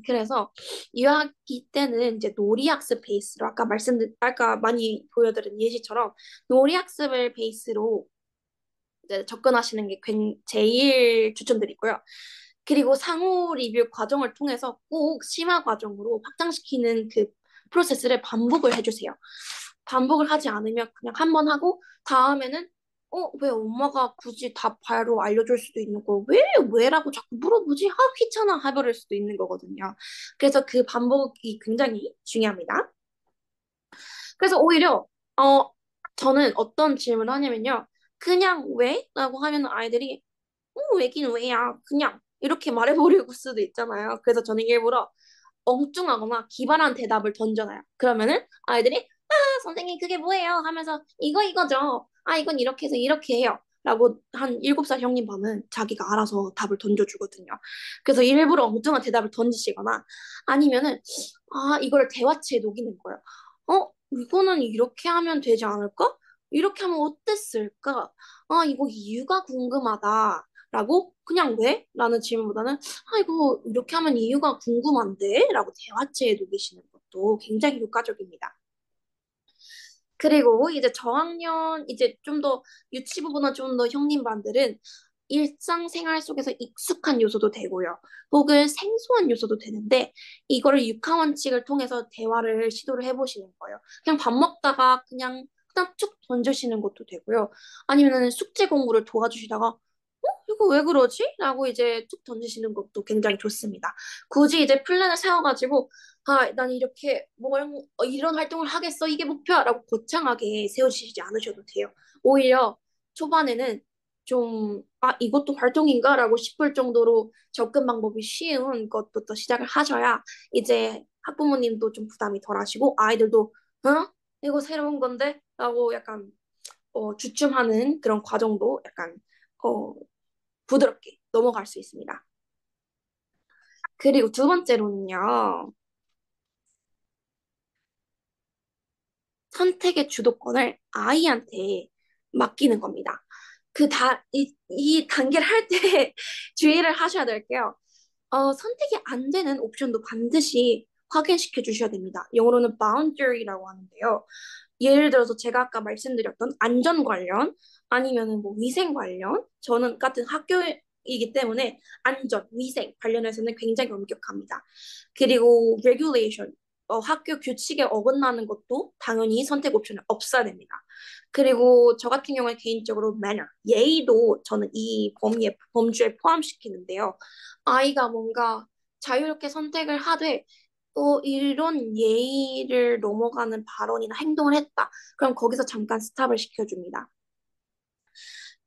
[SPEAKER 1] 그래서 유아기 때는 이제 놀이학습 베이스로 아까 많이 보여드린 예시처럼 놀이학습을 베이스로 이제 접근하시는 게 제일 추천드리고요. 그리고 상호 리뷰 과정을 통해서 꼭 심화 과정으로 확장시키는 그 프로세스를 반복을 해주세요. 반복을 하지 않으면 그냥 한 번 하고 다음에는 왜 엄마가 굳이 답 바로 알려줄 수도 있는 걸 왜라고 자꾸 물어보지? 귀찮아 해버릴 수도 있는 거거든요. 그래서 그 반복이 굉장히 중요합니다. 그래서 오히려 저는 어떤 질문을 하냐면요. 그냥 왜? 라고 하면 아이들이 왜긴 왜야 그냥 이렇게 말해버릴 수도 있잖아요. 그래서 저는 일부러 엉뚱하거나 기발한 대답을 던져놔요. 그러면은 아이들이 선생님 그게 뭐예요? 하면서 이거죠. 이건 이렇게 해서 이렇게 해요. 라고 한 7살 형님 반은 자기가 알아서 답을 던져주거든요. 그래서 일부러 엉뚱한 대답을 던지시거나 아니면은 이걸 대화체에 녹이는 거예요. 이거는 이렇게 하면 되지 않을까? 이렇게 하면 어땠을까? 이거 이유가 궁금하다. 라고 그냥 왜? 라는 질문보다는 이거 이렇게 하면 이유가 궁금한데? 라고 대화체에 녹이시는 것도 굉장히 효과적입니다. 그리고 이제 저학년 이제 좀 더 유치부보다 좀 더 형님반들은 일상생활 속에서 익숙한 요소도 되고요. 혹은 생소한 요소도 되는데 이거를 육하원칙을 통해서 대화를 시도를 해보시는 거예요. 그냥 밥 먹다가 그냥 쭉 던지시는 것도 되고요. 아니면은 숙제 공부를 도와주시다가 이거 왜 그러지? 라고 이제 쭉 던지시는 것도 굉장히 좋습니다. 굳이 이제 플랜을 세워가지고 난 이렇게 이런 활동을 하겠어 이게 목표야 라고 거창하게 세우시지 않으셔도 돼요. 오히려 초반에는 좀 이것도 활동인가? 라고 싶을 정도로 접근 방법이 쉬운 것부터 시작을 하셔야 이제 학부모님도 좀 부담이 덜 하시고 아이들도 이거 새로운 건데? 라고 약간 주춤하는 그런 과정도 약간 어, 부드럽게 넘어갈 수 있습니다. 그리고 두 번째로는요. 선택의 주도권을 아이한테 맡기는 겁니다. 이 단계를 할 때 주의를 하셔야 될게요. 선택이 안 되는 옵션도 반드시 확인시켜 주셔야 됩니다. 영어로는 boundary라고 하는데요. 예를 들어서 제가 아까 말씀드렸던 안전 관련 아니면은 뭐 위생 관련 저는 같은 학교이기 때문에 안전, 위생 관련해서는 굉장히 엄격합니다. 그리고 regulation 학교 규칙에 어긋나는 것도 당연히 선택 옵션을 없어야 됩니다. 그리고 저 같은 경우에 개인적으로 manner, 예의도 저는 이 범주에 포함시키는데요. 아이가 뭔가 자유롭게 선택을 하되 이런 예의를 넘어가는 발언이나 행동을 했다. 그럼 거기서 잠깐 스탑을 시켜줍니다.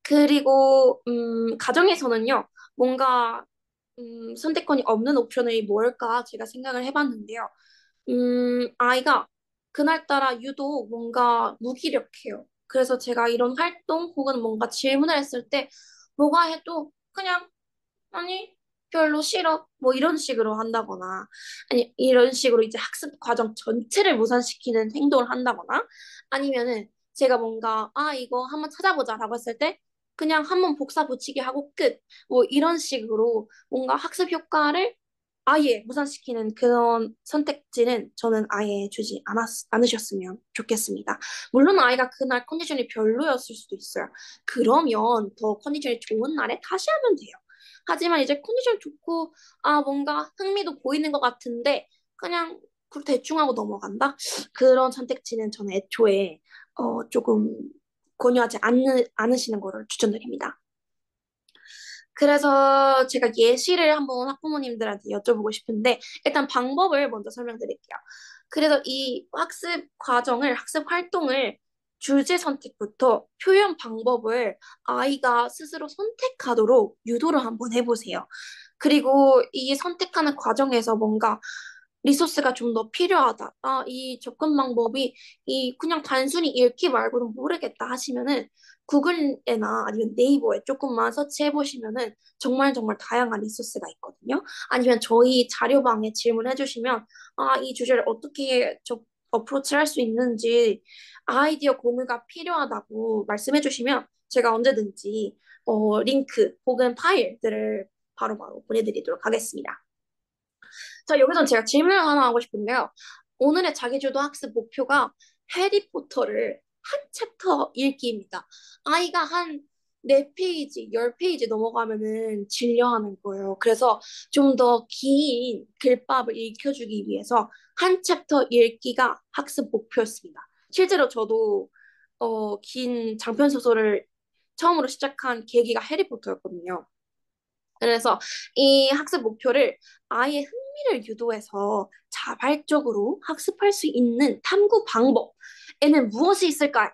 [SPEAKER 1] 그리고 가정에서는요. 뭔가 선택권이 없는 옵션이 뭘까 제가 생각을 해봤는데요. 아이가 그날따라 유독 뭔가 무기력해요. 그래서 제가 이런 활동 혹은 뭔가 질문을 했을 때 뭐가 해도 그냥 아니 별로 싫어 뭐 이런 식으로 한다거나 아니 이런 식으로 이제 학습 과정 전체를 무산시키는 행동을 한다거나 아니면은 제가 뭔가 이거 한번 찾아보자라고 했을 때 그냥 한번 복사 붙이기 하고 끝 뭐 이런 식으로 뭔가 학습 효과를 아예 무산시키는 그런 선택지는 저는 아예 주지 않으셨으면 좋겠습니다. 물론 아이가 그날 컨디션이 별로였을 수도 있어요. 그러면 더 컨디션이 좋은 날에 다시 하면 돼요. 하지만 이제 컨디션 좋고 뭔가 흥미도 보이는 것 같은데 그냥 대충 하고 넘어간다? 그런 선택지는 저는 애초에 조금 권유하지 않으시는 거를 추천드립니다. 그래서 제가 예시를 한번 학부모님들한테 여쭤보고 싶은데 일단 방법을 먼저 설명드릴게요. 그래서 이 학습 활동을 주제 선택부터 표현 방법을 아이가 스스로 선택하도록 유도를 한번 해보세요. 그리고 이 선택하는 과정에서 뭔가 리소스가 좀 더 필요하다. 이 접근 방법이 그냥 단순히 읽기 말고는 모르겠다 하시면은 구글에나 아니면 네이버에 조금만 서치해 보시면은 정말 정말 다양한 리소스가 있거든요. 아니면 저희 자료방에 질문해 주시면 이 주제를 어떻게 어프로치 할 수 있는지 아이디어 공유가 필요하다고 말씀해 주시면 제가 언제든지 링크 혹은 파일들을 바로바로 보내드리도록 하겠습니다. 자, 여기서 제가 질문을 하나 하고 싶은데요. 오늘의 자기주도 학습 목표가 해리포터를 한 챕터 읽기입니다. 아이가 한 4페이지, 10페이지 넘어가면은 질려하는 거예요. 그래서 좀 더 긴 글밥을 읽혀주기 위해서 한 챕터 읽기가 학습 목표였습니다. 실제로 저도 긴 장편 소설을 처음으로 시작한 계기가 해리포터였거든요. 그래서 이 학습 목표를 아이의 흥미를 유도해서 자발적으로 학습할 수 있는 탐구 방법에는 무엇이 있을까를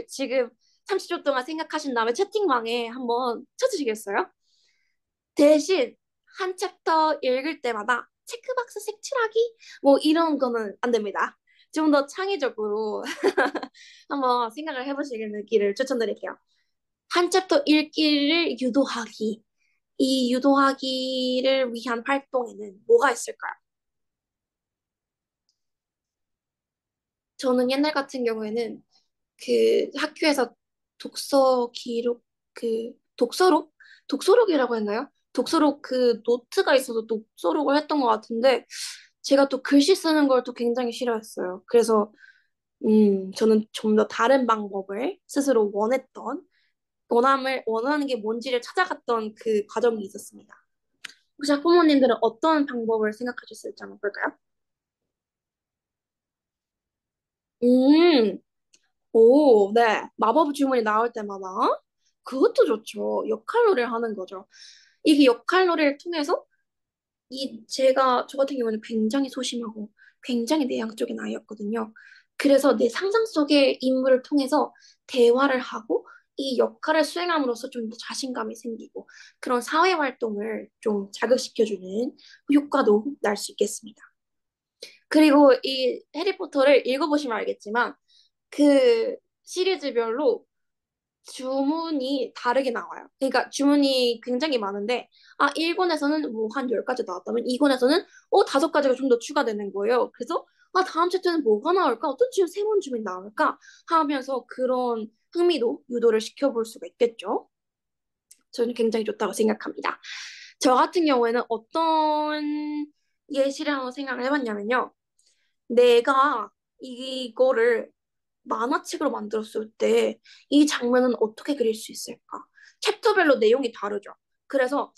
[SPEAKER 1] 지금 30초 동안 생각하신 다음에 채팅방에 한번 쳐주시겠어요? 대신 한 챕터 읽을 때마다 체크박스 색칠하기? 뭐 이런 거는 안 됩니다. 좀 더 창의적으로 한번 생각을 해보시기를 추천드릴게요. 한 챕터 읽기를 유도하기. 이 유도하기를 위한 활동에는 뭐가 있을까요? 저는 옛날 같은 경우에는 그 학교에서 독서 기록 독서록이라고 했나요? 독서록 그 노트가 있어서 독서록을 했던 것 같은데 제가 또 글씨 쓰는 걸 또 굉장히 싫어했어요. 그래서 저는 좀 더 다른 방법을 스스로 원하는 게 뭔지를 찾아갔던 그 과정이 있었습니다. 혹시 학부모님들은 어떤 방법을 생각하셨을지 한번 볼까요? 음, 오, 네. 마법 주문이 나올 때마다 그것도 좋죠. 역할놀이를 하는 거죠. 이게 역할놀이를 통해서 저 같은 경우는 굉장히 소심하고 굉장히 내향적인 아이였거든요. 그래서 내 상상 속의 인물을 통해서 대화를 하고 이 역할을 수행함으로써 좀 더 자신감이 생기고 그런 사회 활동을 좀 자극시켜주는 효과도 날 수 있겠습니다. 그리고 이 해리포터를 읽어보시면 알겠지만 그 시리즈별로 주문이 다르게 나와요. 그러니까 주문이 굉장히 많은데 1권에서는 뭐 한 10가지 나왔다면 2권에서는 5가지가 좀 더 추가되는 거예요. 그래서 다음 챕터는 뭐가 나올까? 어떤 새로운 주문이 나올까? 하면서 그런 흥미도 유도를 시켜볼 수가 있겠죠. 저는 굉장히 좋다고 생각합니다. 저 같은 경우에는 어떤 예시를 한번 생각을 해봤냐면요. 내가 이거를 만화책으로 만들었을 때 이 장면은 어떻게 그릴 수 있을까? 챕터별로 내용이 다르죠. 그래서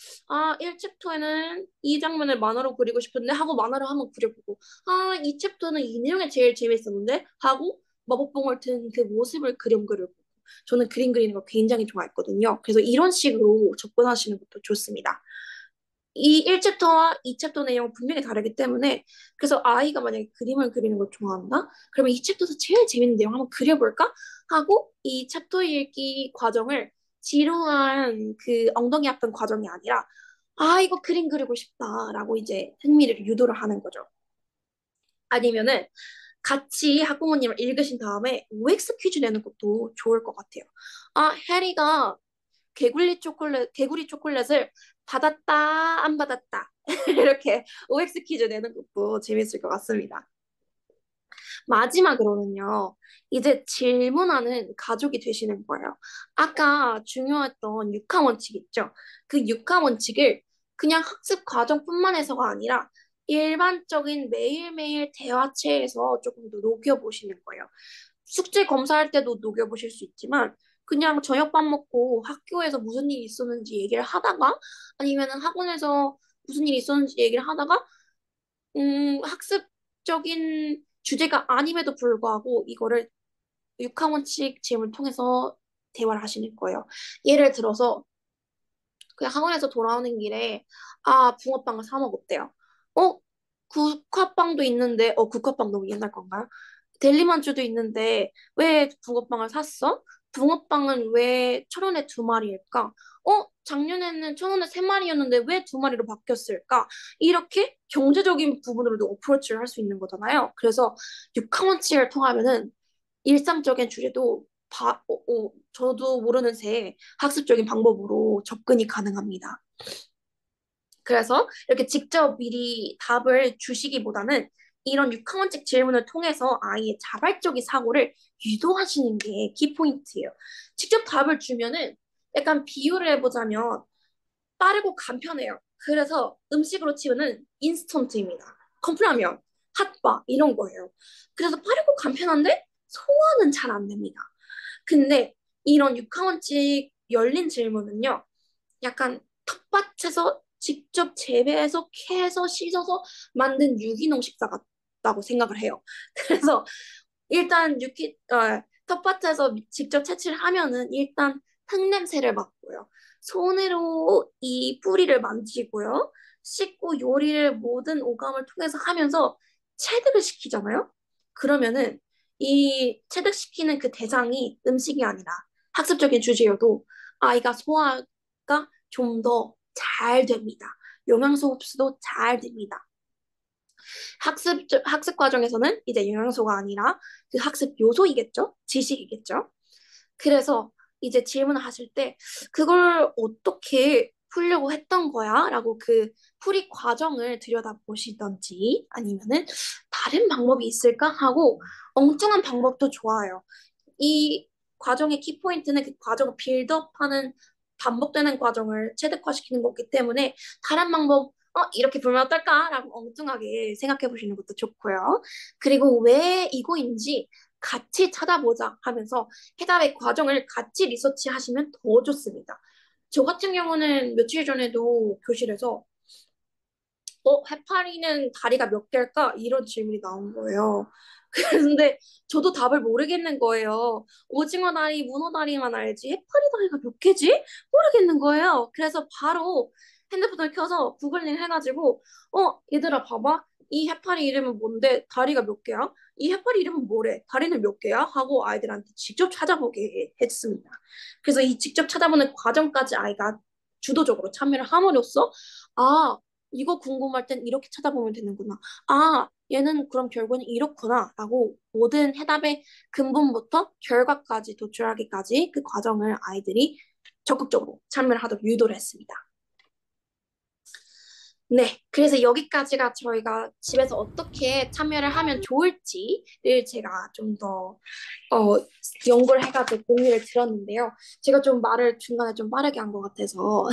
[SPEAKER 1] 1챕터에는 이 장면을 만화로 그리고 싶은데 하고 만화로 한번 그려보고 이 챕터는 이 내용이 제일 재밌었는데 하고 마법봉을 든 그 모습을 그려보고 저는 그림 그리는 거 굉장히 좋아했거든요. 그래서 이런 식으로 접근하시는 것도 좋습니다. 이 1챕터와 2챕터 내용은 분명히 다르기 때문에 그래서 아이가 만약에 그림을 그리는 걸 좋아한다? 그러면 이 챕터에서 제일 재밌는 내용 한번 그려볼까? 하고 이 챕터 읽기 과정을 지루한 그 엉덩이 아픈 과정이 아니라 이거 그림 그리고 싶다라고 이제 흥미를 유도를 하는 거죠. 아니면은 같이 학부모님을 읽으신 다음에 OX 퀴즈 내는 것도 좋을 것 같아요. 해리가 개구리 초콜릿을 받았다, 안 받았다. 이렇게 OX 퀴즈 내는 것도 재밌을 것 같습니다. 마지막으로는요, 이제 질문하는 가족이 되시는 거예요. 아까 중요했던 육하 원칙 있죠? 그 육하 원칙을 그냥 학습 과정뿐만 해서가 아니라 일반적인 매일매일 대화체에서 조금 더 녹여보시는 거예요. 숙제 검사할 때도 녹여보실 수 있지만 그냥 저녁 밥 먹고 학교에서 무슨 일이 있었는지 얘기를 하다가 아니면 학원에서 무슨 일이 있었는지 얘기를 하다가 학습적인 주제가 아님에도 불구하고 이거를 육하원칙 질문을 통해서 대화를 하시는 거예요. 예를 들어서 그냥 학원에서 돌아오는 길에 붕어빵을 사 먹었대요. 어? 국화빵도 있는데 국화빵 너무 옛날 건가요? 델리만주도 있는데 왜 붕어빵을 샀어? 붕어빵은 왜 1,000원에 2마리일까? 작년에는 1,000원에 3마리였는데 왜 2마리로 바뀌었을까? 이렇게 경제적인 부분으로도 어프로치를 할 수 있는 거잖아요. 그래서 육하원칙을 통하면은 일상적인 주제도 저도 모르는 새 학습적인 방법으로 접근이 가능합니다. 그래서 이렇게 직접 미리 답을 주시기보다는 이런 육하원칙 질문을 통해서 아이의 자발적인 사고를 유도하시는 게 키포인트예요. 직접 답을 주면은 약간 비유를 해보자면 빠르고 간편해요. 그래서 음식으로 치면은 인스턴트입니다. 컵라면, 핫바 이런 거예요. 그래서 빠르고 간편한데 소화는 잘 안 됩니다. 근데 이런 육하원칙 열린 질문은요. 약간 텃밭에서 직접 재배해서 캐서 씻어서 만든 유기농 식사 같다고 생각을 해요. 그래서 일단 텃밭에서 직접 채취를 하면은 일단 흙 냄새를 맡고요. 손으로 이 뿌리를 만지고요. 씻고 요리를 모든 오감을 통해서 하면서 체득을 시키잖아요. 그러면은 이 체득시키는 그 대상이 음식이 아니라 학습적인 주제여도 아이가 소화가 좀 더 잘 됩니다. 영양소 흡수도 잘 됩니다. 학습 과정에서는 이제 영양소가 아니라 그 학습 요소이겠죠? 지식이겠죠? 그래서 이제 질문을 하실 때 그걸 어떻게 풀려고 했던 거야? 라고 그 풀이 과정을 들여다보시던지 아니면은 다른 방법이 있을까? 하고 엉뚱한 방법도 좋아요. 이 과정의 키포인트는 그 과정을 빌드업하는 반복되는 과정을 체득화시키는 거기 때문에 다른 방법 이렇게 보면 어떨까라고 엉뚱하게 생각해 보시는 것도 좋고요. 그리고 왜 이거인지 같이 찾아보자 하면서 해답의 과정을 같이 리서치하시면 더 좋습니다. 저 같은 경우는 며칠 전에도 교실에서 해파리는 다리가 몇 개일까? 이런 질문이 나온 거예요. 그런데 저도 답을 모르겠는 거예요. 오징어 다리, 문어 다리만 알지 해파리 다리가 몇 개지? 모르겠는 거예요. 그래서 바로 핸드폰을 켜서 구글링 해가지고 얘들아 봐봐. 이 해파리 이름은 뭔데? 다리가 몇 개야? 이 해파리 이름은 뭐래? 다리는 몇 개야? 하고 아이들한테 직접 찾아보게 했습니다. 그래서 이 직접 찾아보는 과정까지 아이가 주도적으로 참여를 함으로써 아, 이거 궁금할 땐 이렇게 찾아보면 되는구나. 아, 얘는 그럼 결과는 이렇구나. 라고 모든 해답의 근본부터 결과까지 도출하기까지 그 과정을 아이들이 적극적으로 참여를 하도록 유도를 했습니다. 네, 그래서 여기까지가 저희가 집에서 어떻게 참여를 하면 좋을지를 제가 좀 더 연구를 해가지고 공유를 드렸는데요. 제가 좀 말을 중간에 좀 빠르게 한 것 같아서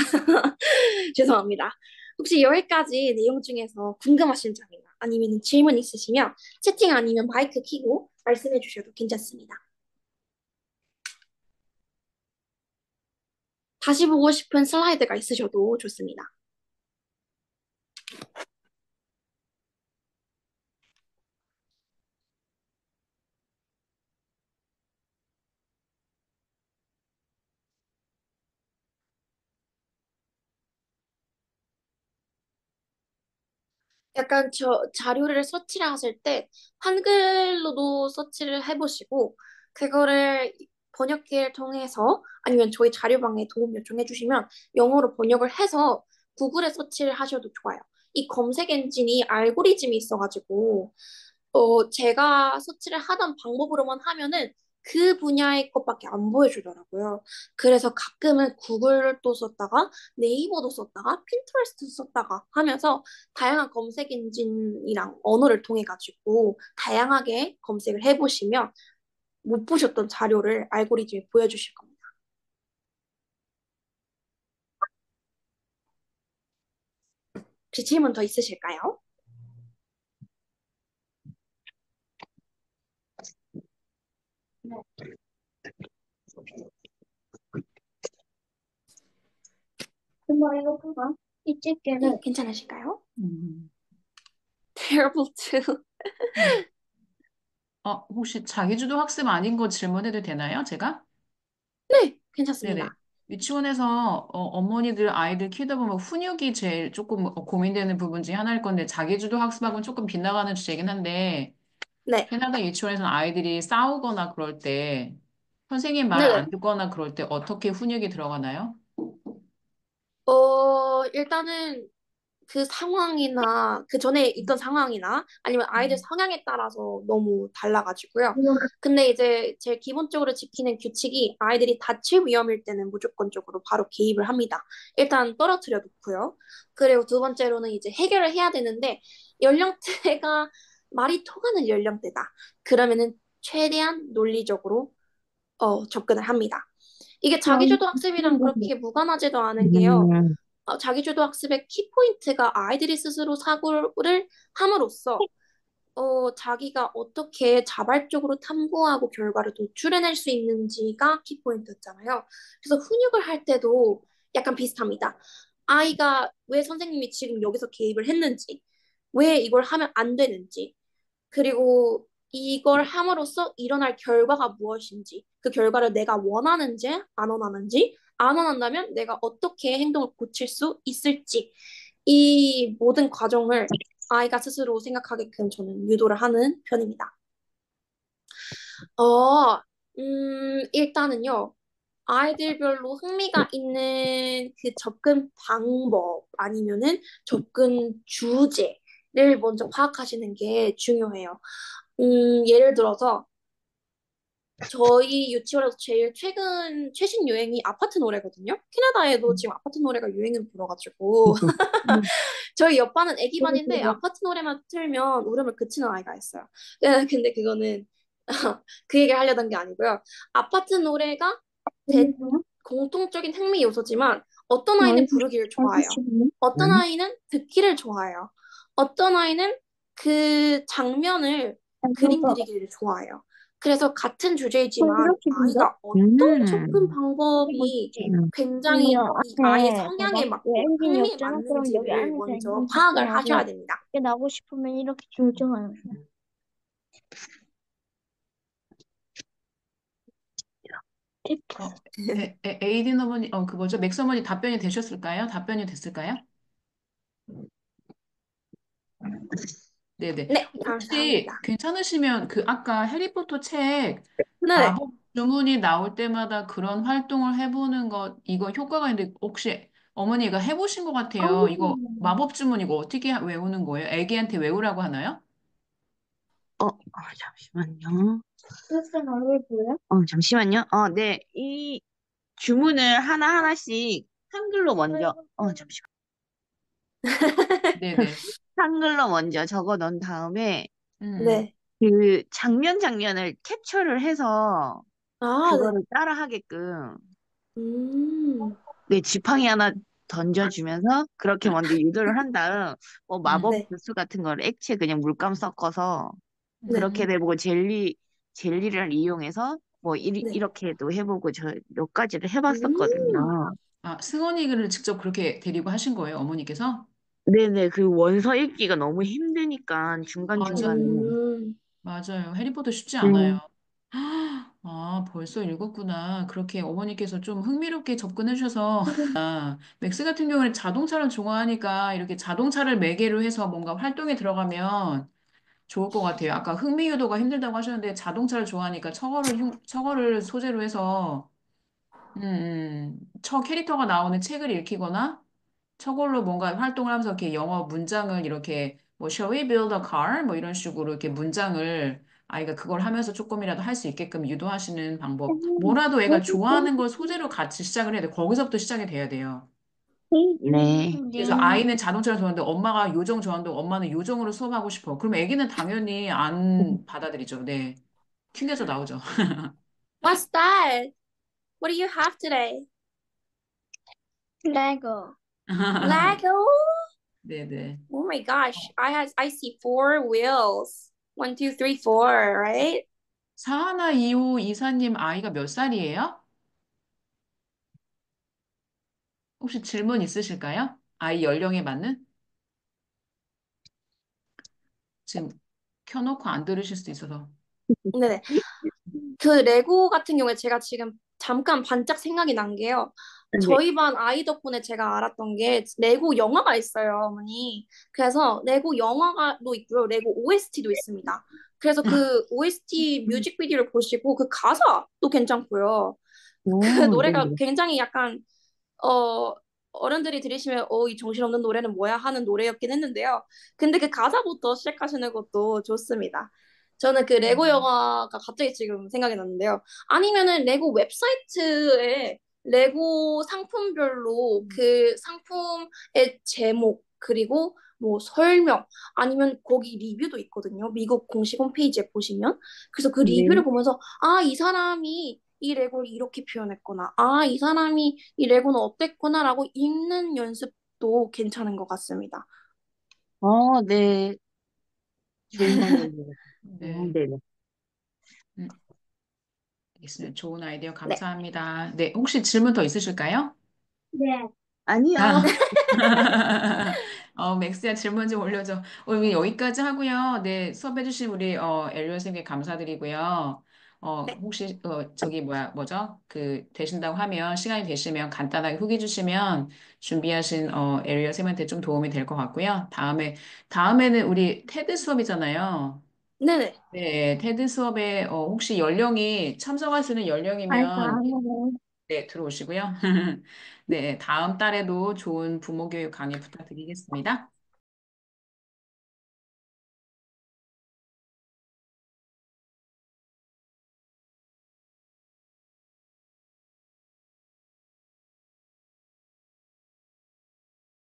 [SPEAKER 1] 죄송합니다. 혹시 여기까지 내용 중에서 궁금하신 점이나 아니면 질문 있으시면 채팅 아니면 마이크 켜고 말씀해 주셔도 괜찮습니다. 다시 보고 싶은 슬라이드가 있으셔도 좋습니다. 약간 자료를 서치를 하실 때 한글로도 서치를 해보시고 그거를 번역기를 통해서 아니면 저희 자료방에 도움 요청해 주시면 영어로 번역을 해서 구글에 서치를 하셔도 좋아요. 이 검색 엔진이 알고리즘이 있어가지고 제가 서치를 하던 방법으로만 하면은 그 분야의 것밖에 안 보여주더라고요. 그래서 가끔은 구글을 또 썼다가 네이버도 썼다가 핀터레스트 썼다가 하면서 다양한 검색 엔진이랑 언어를 통해 가지고 다양하게 검색을 해보시면 못 보셨던 자료를 알고리즘이 보여주실 겁니다. 혹시 질문 더 있으실까요?
[SPEAKER 4] 금방 이거구나. 이 집게는
[SPEAKER 1] 네, 괜찮으실까요?
[SPEAKER 2] 음.
[SPEAKER 1] Terrible too.
[SPEAKER 2] 혹시 자기주도 학습 아닌 거 질문해도 되나요? 제가?
[SPEAKER 1] 네,
[SPEAKER 2] 네네.
[SPEAKER 1] 괜찮습니다.
[SPEAKER 2] 유치원에서 어머니들 아이들 키우다 보면 훈육이 제일 조금 고민되는 부분 중에 하나일 건데 자기주도 학습하고는 조금 빗나가는 주제이긴 한데
[SPEAKER 1] 네,
[SPEAKER 2] 캐나다 유치원에서는 아이들이 싸우거나 그럴 때 선생님 말
[SPEAKER 1] 네네.
[SPEAKER 2] 안 듣거나 그럴 때 어떻게 훈육이 들어가나요?
[SPEAKER 1] 일단은 그 상황이나 그 전에 있던 상황이나 아니면 아이들 성향에 따라서 너무 달라가지고요. 근데 이제 제일 기본적으로 지키는 규칙이 아이들이 다칠 위험일 때는 무조건적으로 바로 개입을 합니다. 일단 떨어뜨려 놓고요. 그리고 두 번째로는 이제 해결을 해야 되는데 연령대가 말이 통하는 연령대다. 그러면은 최대한 논리적으로 접근을 합니다. 이게 자기주도 학습이랑 그렇게 무관하지도 않은 게요.
[SPEAKER 5] 음,
[SPEAKER 1] 자기주도 학습의 키포인트가 아이들이 스스로 사고를 함으로써 자기가 어떻게 자발적으로 탐구하고 결과를 도출해낼 수 있는지가 키포인트였잖아요. 그래서 훈육을 할 때도 약간 비슷합니다. 아이가 왜 선생님이 지금 여기서 개입을 했는지, 왜 이걸 하면 안 되는지, 그리고 이걸 함으로써 일어날 결과가 무엇인지, 그 결과를 내가 원하는지, 안 원하는지, 안 원한다면 내가 어떻게 행동을 고칠 수 있을지, 이 모든 과정을 아이가 스스로 생각하게끔 저는 유도를 하는 편입니다. 일단은요, 아이들별로 흥미가 있는 그 접근 방법 아니면은 접근 주제를 먼저 파악하시는 게 중요해요. 예를 들어서 저희 유치원에서 제일 최신 유행이 아파트 노래거든요. 캐나다에도 지금 아파트 노래가 유행을 불어가지고 저희 옆반은 애기 반인데 아파트 노래만 틀면 울음을 그치는 아이가 있어요. 근데 그거는 그 얘기를 하려던 게 아니고요. 아파트 노래가 공통적인 흥미 요소지만 어떤 아이는 부르기를 좋아해요. 어떤 아이는 듣기를 좋아해요. 어떤 아이는 그 장면을 그림 그리기를 좋아해요. 그래서 같은 주제이지만 아이가 어떤 접근 방법이 굉장히 이 아이의 성향에
[SPEAKER 4] 봐봐. 왜
[SPEAKER 1] 맞고
[SPEAKER 4] 엔진이
[SPEAKER 1] 흥미에
[SPEAKER 4] 없잖아? 그럼 여기
[SPEAKER 1] 맞는지를
[SPEAKER 4] 안에서
[SPEAKER 1] 먼저
[SPEAKER 4] 엔진
[SPEAKER 1] 파악을 하셔야
[SPEAKER 4] 작동하고
[SPEAKER 1] 됩니다.
[SPEAKER 4] 이게 나고 싶으면 이렇게 조정하는 거야.
[SPEAKER 2] 어, 에이든 어머니, 그 뭐죠? 맥스 어머니 답변이 되셨을까요? 답변이 됐을까요? 네네.
[SPEAKER 1] 네,
[SPEAKER 2] 혹시
[SPEAKER 1] 감사합니다.
[SPEAKER 2] 괜찮으시면 그 아까 해리포터 책
[SPEAKER 1] 네.
[SPEAKER 2] 마법 주문이 나올 때마다 그런 활동을 해보는 것, 이거 효과가 있는데 혹시 어머니가 해보신 것 같아요. 이거 마법 주문 이거 어떻게 외우는 거예요? 애기한테 외우라고 하나요?
[SPEAKER 5] 잠시만요.
[SPEAKER 4] 그래서 얼굴 보여?
[SPEAKER 5] 잠시만요. 네. 이 주문을 하나하나씩 한글로 먼저, 잠시만.
[SPEAKER 2] 네네.
[SPEAKER 5] 한글로 먼저 적어 놓은 다음에
[SPEAKER 2] 음, 음.
[SPEAKER 1] 네.
[SPEAKER 5] 그 장면을 캡처를 해서
[SPEAKER 1] 아, 네.
[SPEAKER 5] 그거를 따라 하게끔
[SPEAKER 1] 음,
[SPEAKER 5] 네, 지팡이 하나 던져주면서 그렇게 먼저 유도를 한 다음 마법
[SPEAKER 1] 네.
[SPEAKER 5] 주스 같은 거를 액체 그냥 물감 섞어서 그렇게
[SPEAKER 2] 음.
[SPEAKER 5] 해보고 젤리를 이용해서
[SPEAKER 1] 네.
[SPEAKER 5] 이렇게도 해보고 저 몇 가지를
[SPEAKER 1] 음,
[SPEAKER 5] 해봤었거든요.
[SPEAKER 2] 승원이를 직접 그렇게 데리고 하신 거예요, 어머니께서?
[SPEAKER 5] 네네, 그 원서 읽기가 너무 힘드니까 중간중간에.
[SPEAKER 2] 맞아요.
[SPEAKER 1] 음.
[SPEAKER 2] 맞아요. 해리포터 쉽지 않아요.
[SPEAKER 5] 네.
[SPEAKER 2] 벌써 읽었구나. 그렇게 어머니께서 좀 흥미롭게 접근해 주셔서. 맥스 같은 경우는 자동차를 좋아하니까 이렇게 자동차를 매개로 해서 뭔가 활동에 들어가면 좋을 것 같아요. 아까 흥미 유도가 힘들다고 하셨는데 자동차를 좋아하니까 처거를 소재로 해서, 처 캐릭터가 나오는 책을 읽히거나 저걸로 뭔가 활동을 하면서 이렇게 영어 문장을 이렇게 뭐 Shall we build a car? 뭐 이런 식으로 이렇게 문장을 아이가 그걸 하면서 조금이라도 할 수 있게끔 유도하시는 방법. 뭐라도 애가 좋아하는 걸 소재로 같이 시작을 해야 돼. 거기서부터 시작이 돼야 돼요.
[SPEAKER 5] 네.
[SPEAKER 2] 그래서 아이는 자동차를 좋아하는데 엄마가 요정 좋아하는데 엄마는 요정으로 수업하고 싶어. 그럼 애기는 당연히 안 받아들이죠. 네. 튕겨져 나오죠.
[SPEAKER 1] What's that? What do you have today?
[SPEAKER 4] 레고.
[SPEAKER 1] Lego?
[SPEAKER 2] 네네.
[SPEAKER 1] Oh my gosh. I see four wheels. One, two, three, four, right?
[SPEAKER 2] 사하나 이호 이사님 아이가 몇 살이에요? 혹시 질문 있으실까요? 아이 연령에 맞는? 지금 켜놓고 안 들으실 수도 있어서.
[SPEAKER 1] 네네. 그 레고 같은 경우에 제가 지금 잠깐 반짝 생각이 난 게요.
[SPEAKER 5] 네.
[SPEAKER 1] 저희 반 아이 덕분에 제가 알았던 게 레고 영화가 있어요, 어머니. 그래서 레고 영화도 있고요. 레고 OST도 있습니다. 그래서 그 OST 뮤직비디오를 보시고 그 가사도 괜찮고요. 그
[SPEAKER 5] 오,
[SPEAKER 1] 노래가
[SPEAKER 5] 네네.
[SPEAKER 1] 굉장히 약간 어, 어른들이 들으시면 이 정신없는 노래는 뭐야 하는 노래였긴 했는데요. 근데 그 가사부터 시작하시는 것도 좋습니다. 저는 그 레고 영화가 갑자기 지금 생각이 났는데요. 아니면은 레고 웹사이트에 레고 상품별로 그 상품의 제목 그리고 뭐 설명 아니면 거기 리뷰도 있거든요. 미국 공식 홈페이지에 보시면. 그래서 그
[SPEAKER 5] 네.
[SPEAKER 1] 리뷰를 보면서 이 사람이 이 레고를 이렇게 표현했구나. 이 사람이 이 레고는 어땠구나라고 읽는 연습도 괜찮은 것 같습니다.
[SPEAKER 5] 네. 좋은 방법이에요.
[SPEAKER 2] 네.
[SPEAKER 5] 네네.
[SPEAKER 2] 음, 알겠습니다. 좋은 아이디어
[SPEAKER 1] 네.
[SPEAKER 2] 감사합니다. 네, 혹시 질문 더 있으실까요?
[SPEAKER 4] 네.
[SPEAKER 5] 아니요.
[SPEAKER 2] 아. 맥스야 질문 좀 올려줘. 오늘 여기까지 하고요. 네, 수업해주신 우리 엘리오 선생님께 감사드리고요.
[SPEAKER 1] 네.
[SPEAKER 2] 혹시 저기 뭐죠? 그 되신다고 하면 시간이 되시면 간단하게 후기 주시면 준비하신 엘리오 선생님한테 좀 도움이 될 것 같고요. 다음에는 우리 테드 수업이잖아요.
[SPEAKER 1] 네네.
[SPEAKER 2] 네, 테드 수업에 혹시 연령이 참석할 수 있는 연령이면
[SPEAKER 4] 알겠어요.
[SPEAKER 2] 네, 들어오시고요. 네, 다음 달에도 좋은 부모 교육 강의 부탁드리겠습니다.